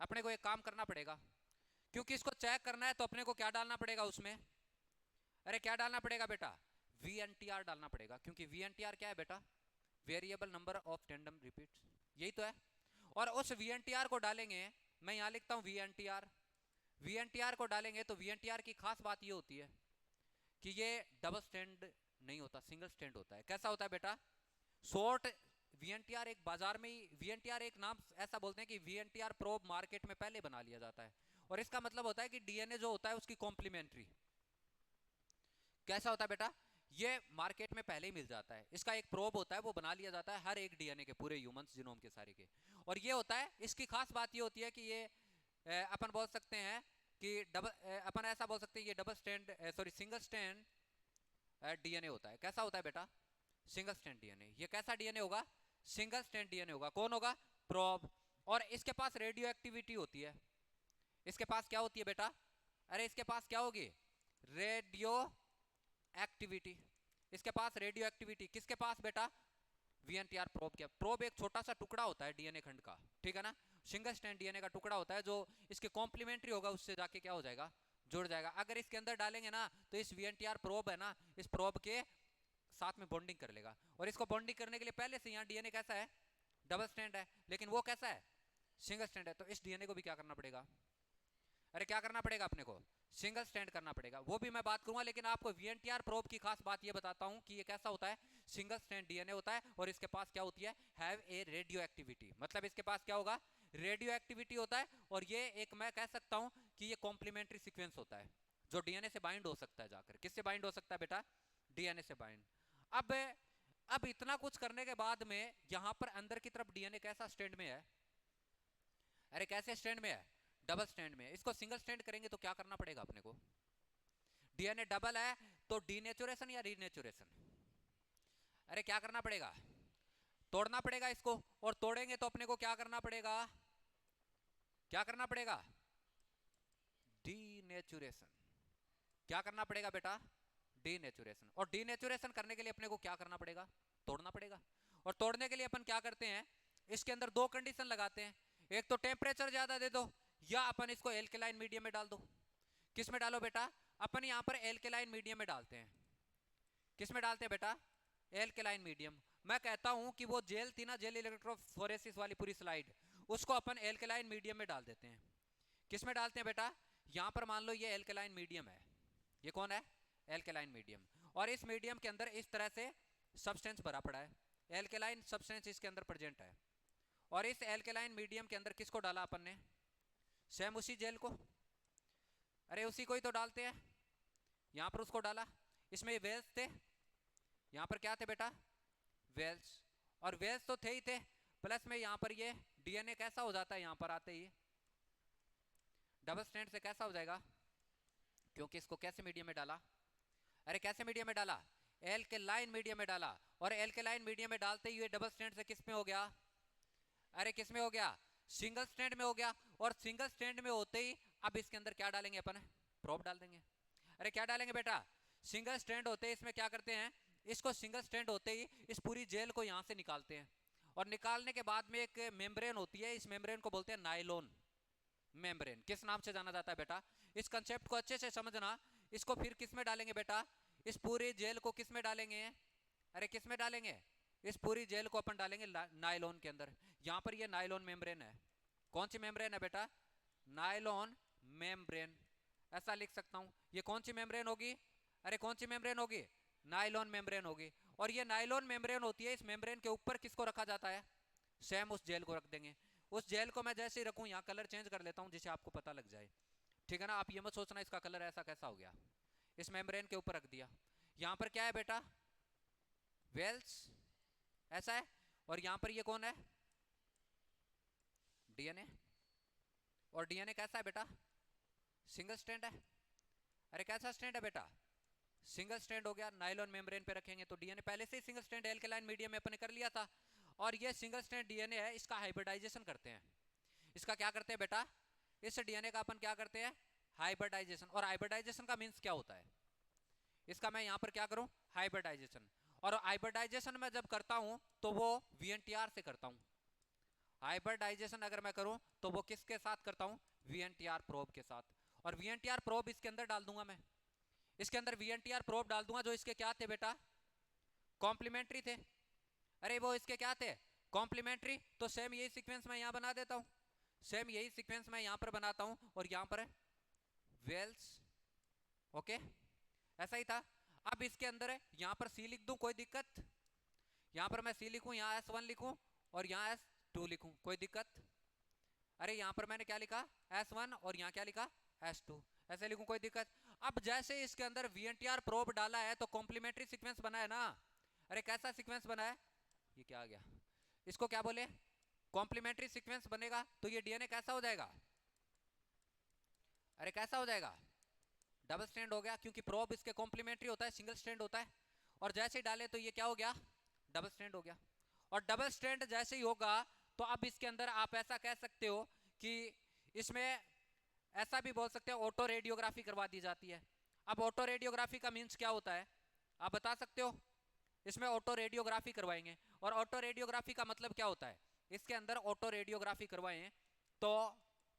अपने को एक काम करना पड़ेगा, क्योंकि इसको चेक करना है तो अपने को क्या डालना पड़ेगा उसमें, अरे क्या डालना पड़ेगा बेटा, VNTR डालना पड़ेगा। क्योंकि VNTR क्या है बेटा, variable number of tandem repeats, यही तो है। और उस VNTR को डालेंगे, मैं यहां लिखता हूं VNTR को डालेंगे तो VNTR की खास बात ये होती है कि ये डबल स्टैंड नहीं होता, सिंगल स्टैंड होता है। कैसा होता है बेटा, शॉर्ट VNTR एक बाजार में ही, VNTR एक नाम ऐसा बोलते हैं कि VNTR प्रोब मार्केट में पहले बना लिया जाता है, और इसका मतलब होता है कि डीएनए जो होता है उसकी कॉम्प्लीमेंट्री। कैसा होता है बेटा, ये मार्केट में पहले ही मिल जाता है, इसका एक प्रोब होता है वो बना लिया जाता है हर एक डीएनए के, पूरे ह्यूमंस जीनोम के सारे के। और ये होता है, इसकी खास बात ये होती है कि ये अपन बोल सकते हैं कि अपन ऐसा बोल सकते हैं ये double stand, sorry single stand DNA होता है। कैसा होता है बेटा, सिंगल स्टैंड डीएनए। ये कैसा डीएनए होगा, सिंगल स्टैंड डीएनए होगा। कौन होगा, प्रोब। और इसके पास रेडियो एक्टिविटी होती है, इसके पास क्या होती है बेटा, अरे इसके पास क्या होगी, रेडियो एक्टिविटी। इसके पास रेडियो एक्टिविटी किसके पास बेटा, VNTR प्रोब के। प्रोब एक छोटा सा टुकड़ा होता है डीएनए खंड का, ठीक है ना, सिंगल स्टैंड डीएनए का टुकड़ा होता है जो इसके कॉम्प्लीमेंट्री होगा, उससे जाके क्या हो जाएगा, जुड़ जाएगा। अगर इसके अंदर डालेंगे ना तो इस VNTR प्रोब है ना, इस प्रोब के साथ में बॉन्डिंग कर लेगा। और इसको बॉन्डिंग करने के लिए पहले से यहाँ डीएनए कैसा है, डबल स्टैंड है, लेकिन वो कैसा है, सिंगल स्टैंड है। तो इस डीएनए को भी क्या करना पड़ेगा, अरे क्या करना पड़ेगा अपने को, सिंगल स्टैंड करना पड़ेगा। वो भी मैं बात करूंगा, लेकिन आपको VNTR प्रोब की खास बात ये बताता हूं कि ये कैसा होता है, सिंगल स्टैंड डीएनए होता है, और इसके पास क्या होती है, हैव ए रेडियो एक्टिविटी। मतलब इसके पास क्या होगा, रेडियो एक्टिविटी होता है। और ये एक मैं कह सकता हूं कि ये कॉम्प्लीमेंट्री सीक्वेंस होता है, जो डीएनए से बाइंड हो सकता है जाकर। किससे बाइंड हो सकता है बेटा, डीएनए से बाइंड। अब इतना कुछ करने के बाद में यहां पर अंदर की तरफ डीएनए कैसा स्टैंड में है, अरे कैसे स्टैंड में है, डबल स्ट्रैंड में। इसको सिंगल स्ट्रैंड करेंगे तो क्या करना पड़ेगा अपने को? डीएनए डबल है तो डीनेचुरेशन या रीनेचुरेशन? अरे क्या करना पड़ेगा? तोड़ना पड़ेगा इसको, और तोड़ेंगे तो अपने को क्या करना पड़ेगा? क्या करना पड़ेगा? डीनेचुरेशन। क्या करना पड़ेगा बेटा? डीनेचुरेशन। और डीनेचुरेशन करने के लिए अपने को क्या करना पड़ेगा? तोड़ना पड़ेगा। और तोड़ने के लिए अपन क्या करते हैं, इसके अंदर दो कंडीशन लगाते हैं, एक तो टेम्परेचर ज्यादा दे दो, या अपन इसको एल्केलाइन मीडियम में डाल दो। किस में डालो बेटा? अपन यहां पर एल्केलाइन मीडियम में डालते हैं। किस में डालते हैं बेटा? Alkaline medium. मैं कहता हूं कि वो जेल थी ना, जेल इलेक्ट्रोफोरेसिस वाली पूरी स्लाइड, उसको अपन एल्केलाइन मीडियम में डाल देते हैं। किस में डालते हैं बेटा? यहां पर मान लो ये एल्केलाइन मीडियम है, ये कौन है? Alkaline medium. और इस मीडियम के अंदर इस तरह से सब्सटेंस भरा पड़ा है, एल्केलाइन सब्सटेंस इसके अंदर प्रेजेंट है। और इस एल्केलाइन मीडियम के अंदर किसको डाला अपन ने? सेम उसी जेल को, अरे उसी को ही तो डालते हैं। यहां पर उसको डाला, इसमें वेल्स थे, यहां पर क्या थे बेटा? वेल्स। और वेल्स तो थे ही थे, प्लस में यहां पर ये डीएनए कैसा हो जाता है यहां पर आते ही डबल स्ट्रैंड से कैसा हो जाएगा? क्योंकि इसको कैसे मीडियम में डाला? अरे कैसे मीडियम में डाला? एल्केलाइन मीडियम में डाला। और एल्केलाइन मीडियम में डालते ही डबल स्ट्रैंड से किस में हो गया? अरे किस में हो गया? सिंगल स्ट्रैंड में हो गया। और सिंगल स्ट्रैंड में होते ही अब इसके अंदर क्या डालेंगे अपन? प्रोब डाल देंगे। अरे क्या डालेंगे बेटा? सिंगल स्ट्रैंड होते ही इसमें क्या करते हैं, इसको सिंगल स्ट्रैंड होते ही इस पूरी जेल को यहां से निकालते हैं। और निकालने के बाद में एक मेम्ब्रेन होती है, इस मेम्ब्रेन को बोलते हैं नायलॉन मेम्ब्रेन। किस नाम से जाना जाता है बेटा? इस कंसेप्ट को अच्छे से समझना। इसको फिर किस में डालेंगे बेटा? इस पूरी जेल को किस में डालेंगे? अरे किस में डालेंगे? इस पूरी जेल को अपन डालेंगे नायलॉन के अंदर। यहां पर ये नायलॉन मेम्ब्रेन है। कौन सी मेम्ब्रेन है बेटा? Nylon membrane. ऐसा लिख सकता हूं। ये कौन सी मेम्ब्रेन होगी? अरे कौन सी मेम्ब्रेन होगी? नायलॉन मेम्ब्रेन होगी। और ये नायलॉन मेम्ब्रेन होती है, इस मेम्ब्रेन के ऊपर किसको रखा जाता है? सेम उस जेल को रख देंगे। उस जेल को मैं जैसे ही रखूं, यहाँ कलर चेंज कर लेता हूं जिसे आपको पता लग जाए, ठीक है ना? आप ये मत सोचना इसका कलर ऐसा कैसा हो गया। इस मेम्ब्रेन के ऊपर रख दिया। यहाँ पर क्या है बेटा? वेल्स, ऐसा है। और यहाँ पर ये कौन है? डीएनए। और डीएनए कैसा है बेटा? सिंगल स्ट्रैंड है। अरे कैसा स्ट्रैंड है बेटा? सिंगल स्ट्रैंड हो गया। नायलॉन मेम्ब्रेन पे रखेंगे तो डीएनए पहले से ही सिंगल स्ट्रैंड एल्केलाइन मीडियम में अपने कर लिया था। और ये सिंगल स्ट्रैंड डीएनए है, इसका हाइब्रिडाइजेशन करते हैं। इसका क्या करते हैं बेटा? इस डीएनए का अपन क्या करते हैं? हाइब्रिडाइजेशन। और हाइब्रिडाइजेशन का मींस क्या होता है? इसका मैं यहां पर क्या करूं? हाइब्रिडाइजेशन। और हाइब्रिडाइजेशन मैं जब करता हूं तो वो वीएनटीआर से करता हूं। हाइब्रिडाइजेशन अगर मैं करूं तो वो किसके साथ करता हूं? वीएनटीआर प्रोब के साथ। और वीएनटीआर प्रोब इसके अंदर डाल दूंगा मैं। इसके अंदर वीएनटीआर प्रोब डाल दूंगा जो इसके क्या थे बेटा? कॉम्प्लीमेंट्री थे। अरे वो इसके क्या थे? कॉम्प्लीमेंट्री। तो सेम यही सीक्वेंस मैं यहां बना देता हूं। सेम यही सीक्वेंस मैं यहां पर बनाता हूं और यहां पर वेल्स। ओके, ऐसा ही था। अब इसके अंदर है, यहां पर सी लिख दूं, कोई दिक्कत? यहां पर मैं सी लिखूं, यहां S1 लिखूं और यहां S2 लिखूं, कोई दिक्कत? अरे यहां पर मैंने क्या लिखा? S1 और यहां क्या लिखा? S2। ऐसे लिखूं, कोई दिक्कत? अब जैसे इसके अंदर वीएनटीआर प्रोब डाला है तो कॉम्प्लीमेंट्री सीक्वेंस बना है ना। अरे कैसा सीक्वेंस बना है? ये क्या आ गया? इसको क्या बोले? कॉम्प्लीमेंट्री सीक्वेंस बनेगा। तो ये डीएनए कैसा हो जाएगा? अरे कैसा हो जाएगा? डबल स्ट्रैंड हो गया, क्योंकि प्रोब इसके कॉम्प्लीमेंट्री होता है, सिंगल स्ट्रैंड होता है। और जैसे ही डाले तो ये क्या हो गया? डबल स्ट्रैंड हो गया। और डबल स्ट्रैंड जैसे ही होगा तो अब इसके अंदर आप ऐसा कह सकते हो कि इसमें ऐसा भी बोल सकते हैं ऑटो रेडियोग्राफी करवा दी जाती है। अब ऑटो रेडियोग्राफी का मीन्स क्या होता है, आप बता सकते हो? इसमें ऑटो रेडियोग्राफी करवाएंगे। और ऑटो रेडियोग्राफी का मतलब क्या होता है? इसके अंदर ऑटो रेडियोग्राफी करवाएं तो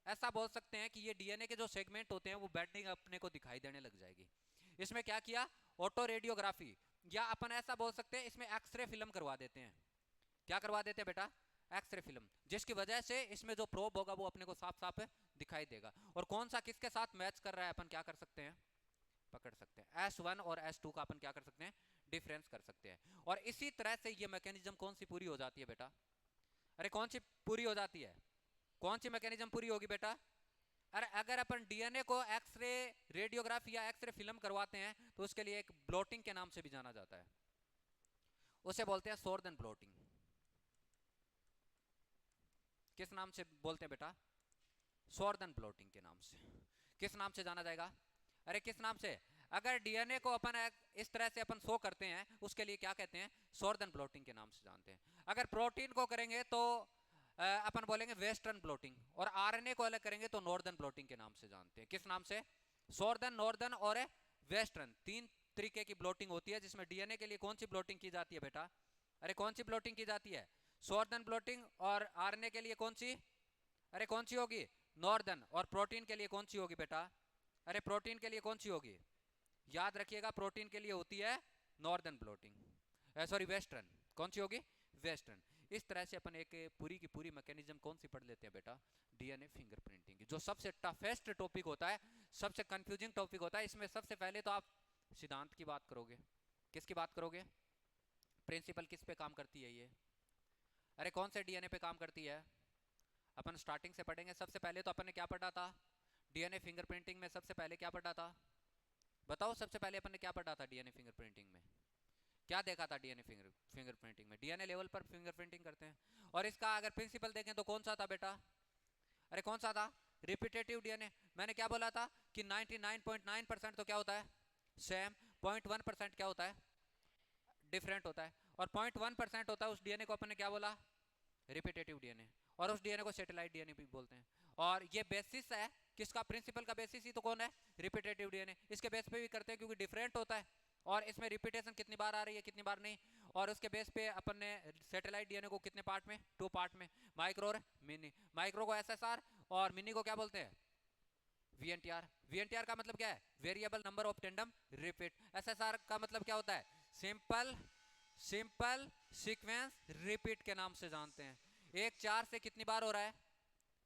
ऐसा बोल सकते हैं कि ये डीएनए के जो सेगमेंट होते हैं वो बैठने अपने को दिखाई देने लग जाएगी। इसमें क्या किया? Auto radiography. या अपन ऐसा बोल सकते हैं इसमें एक्सरे फिल्म करवा देते हैं। क्या करवा देते हैं बेटा? एक्सरे फिल्म, जिसकी वजह से इसमें जो प्रोब होगा वो अपने को साफ साफ दिखाई देगा। और कौन सा किसके साथ मैच कर रहा है अपन क्या कर सकते हैं? पकड़ सकते हैं। S1 और S2 का अपन क्या कर सकते हैं? डिफरेंस कर सकते हैं। और इसी तरह से ये मैकेनिज्म कौन सी पूरी हो जाती है बेटा? अरे कौन सी पूरी हो जाती है? कौन सी मैकेनिज्म पूरी होगी बेटा? अरे अगर अपन डीएनए को एक्सरे रेडियोग्राफी या एक्सरे फिल्म करवाते हैं तो उसके लिए एक ब्लोटिंग के नाम से भी जाना जाता है, उसे बोलते हैं सोर्दन ब्लोटिंग। किस नाम से बोलते हैं बेटा? सॉर्दर्न ब्लॉटिंग के नाम से। किस नाम से जाना जाएगा? अरे किस नाम से? अगर डीएनए को अपन इस तरह से अपन शो करते हैं उसके लिए क्या कहते हैं? सॉर्दर्न ब्लॉटिंग के नाम से जानते हैं। अगर प्रोटीन को करेंगे तो अपन बोलेंगे वेस्टर्न ब्लॉटिंग, और आरएनए को अलग करेंगे तो नॉर्दर्न ब्लॉटिंग के नाम से जानते हैं। किस नाम से? सॉर्दर्न, नॉर्दर्न और वेस्टर्न, तीन तरीके की ब्लॉटिंग होती है, जिसमें डीएनए के लिए कौन सी ब्लॉटिंग की जाती है बेटा? अरे कौन सी ब्लॉटिंग की जाती है? सॉर्दर्न ब्लॉटिंग। और आरएनए के लिए कौन सी? अरे कौन सी होगी? नॉर्दर्न। और प्रोटीन के लिए कौन सी होगी बेटा? अरे प्रोटीन के लिए कौन सी होगी? याद रखिएगा, प्रोटीन के लिए होती है नॉर्दर्न ब्लॉटिंग, सॉरी वेस्टर्न। कौन सी होगी? वेस्टर्न। इस तरह से अपन एक पूरी की पूरी मैकेनिज्म कौन सी पढ़ लेते हैं बेटा? डीएनए फिंगरप्रिंटिंग की, जो सबसे टफेस्ट टॉपिक होता है, सबसे कंफ्यूजिंग टॉपिक होता है। इसमें सबसे पहले तो आप सिद्धांत की बात करोगे। किसकी बात करोगे? प्रिंसिपल किस पे काम करती है ये? अरे कौन से डीएनए पे काम करती है? अपन स्टार्टिंग से पढ़ेंगे। सबसे पहले तो अपन ने क्या पढ़ा था डीएनए फिंगरप्रिंटिंग में? सबसे पहले क्या पढ़ा था? बताओ, सबसे पहले अपन ने क्या पढ़ा था डीएनए फिंगरप्रिंटिंग में? क्या देखा था डीएनए फिंगरप्रिंटिंग में? डीएनए लेवल पर फिंगरप्रिंटिंग करते हैं। और इसका अगर प्रिंसिपल देखें तो कौन सा था बेटा? अरे कौन सा था? Repetitive DNA. मैंने क्या बोला था कि 99.9% तो क्या होता है? सेम। 0.1% क्या होता है? डिफरेंट होता है। और 0.1% होता है उस डीएनए को अपन ने क्या बोला? Repetitive DNA. और उस डीएनए को सैटेलाइट डीएनए भी बोलते हैं। और ये बेसिस है किसका? प्रिंसिपल का बेसिस ही तो कौन है? Repetitive DNA. इसके बेस पे भी करते हैं क्योंकि डिफरेंट होता है, और इसमें रिपीटेशन कितनी बार आ रही है, कितनी बार नहीं। और उसके बेस पे अपन ने सैटेलाइट डीएनए को कितने पार्ट में? 2 पार्ट में, माइक्रो और मिनी। माइक्रो को एसएसआर और मिनी को क्या बोलते हैं? वीएनटीआर। वीएनटीआर का मतलब क्या है? Variable number of tandem repeat. SSR का मतलब क्या होता है? सिंपल सीक्वेंस रिपीट के नाम से जानते हैं। एक 4 से कितनी बार हो रहा है?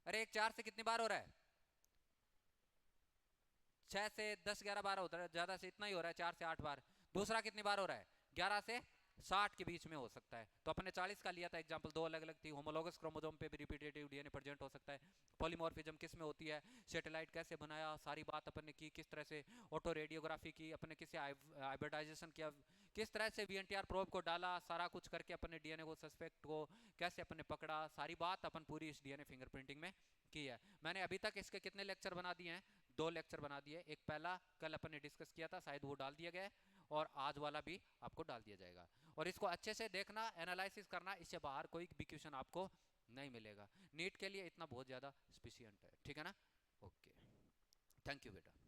अरे एक 4 से कितनी बार हो रहा है? 6 से 10 11 बार होता है, ज्यादा से इतना ही हो रहा है, 4 से 8 बार। दूसरा कितनी बार हो रहा है? 11 से 60 के बीच में हो सकता है। तो अपन ने 40 का लिया था एग्जांपल, दो अलग अलग थी। होमोलॉगस क्रोमोसोम पे भी रिपीटेटिव डीएनए प्रेजेंट हो सकता है। पॉलीमॉर्फिज्म किस में होती है? सैटेलाइट कैसे बनाया, सारी बात अपन ने की। किस तरह से ऑटो रेडियोग्राफी की, अपन ने किसे हाइब्रिडाइजेशन किया, किस तरह से वीएनटीआर प्रोब को डाला, सारा कुछ करके अपन ने डीएनए को, सस्पेक्ट को कैसे अपन ने पकड़ा, सारी बात अपन पूरी इस डीएनए फिंगरप्रिंटिंग में की है। मैंने अभी तक इसके कितने लेक्चर बना दिए हैं? 2 लेक्चर बना दिए। एक पहला कल अपन ने डिस्कस किया था, शायद वो डाल दिया गया है, और आज वाला भी आपको डाल दिया जाएगा। और इसको अच्छे से देखना, एनालिसिस करना, इससे बाहर कोई भी क्वेश्चन आपको नहीं मिलेगा। नीट के लिए इतना बहुत ज़्यादा सफिशिएंट है, ठीक है ना? ओके, थैंक यू बेटा।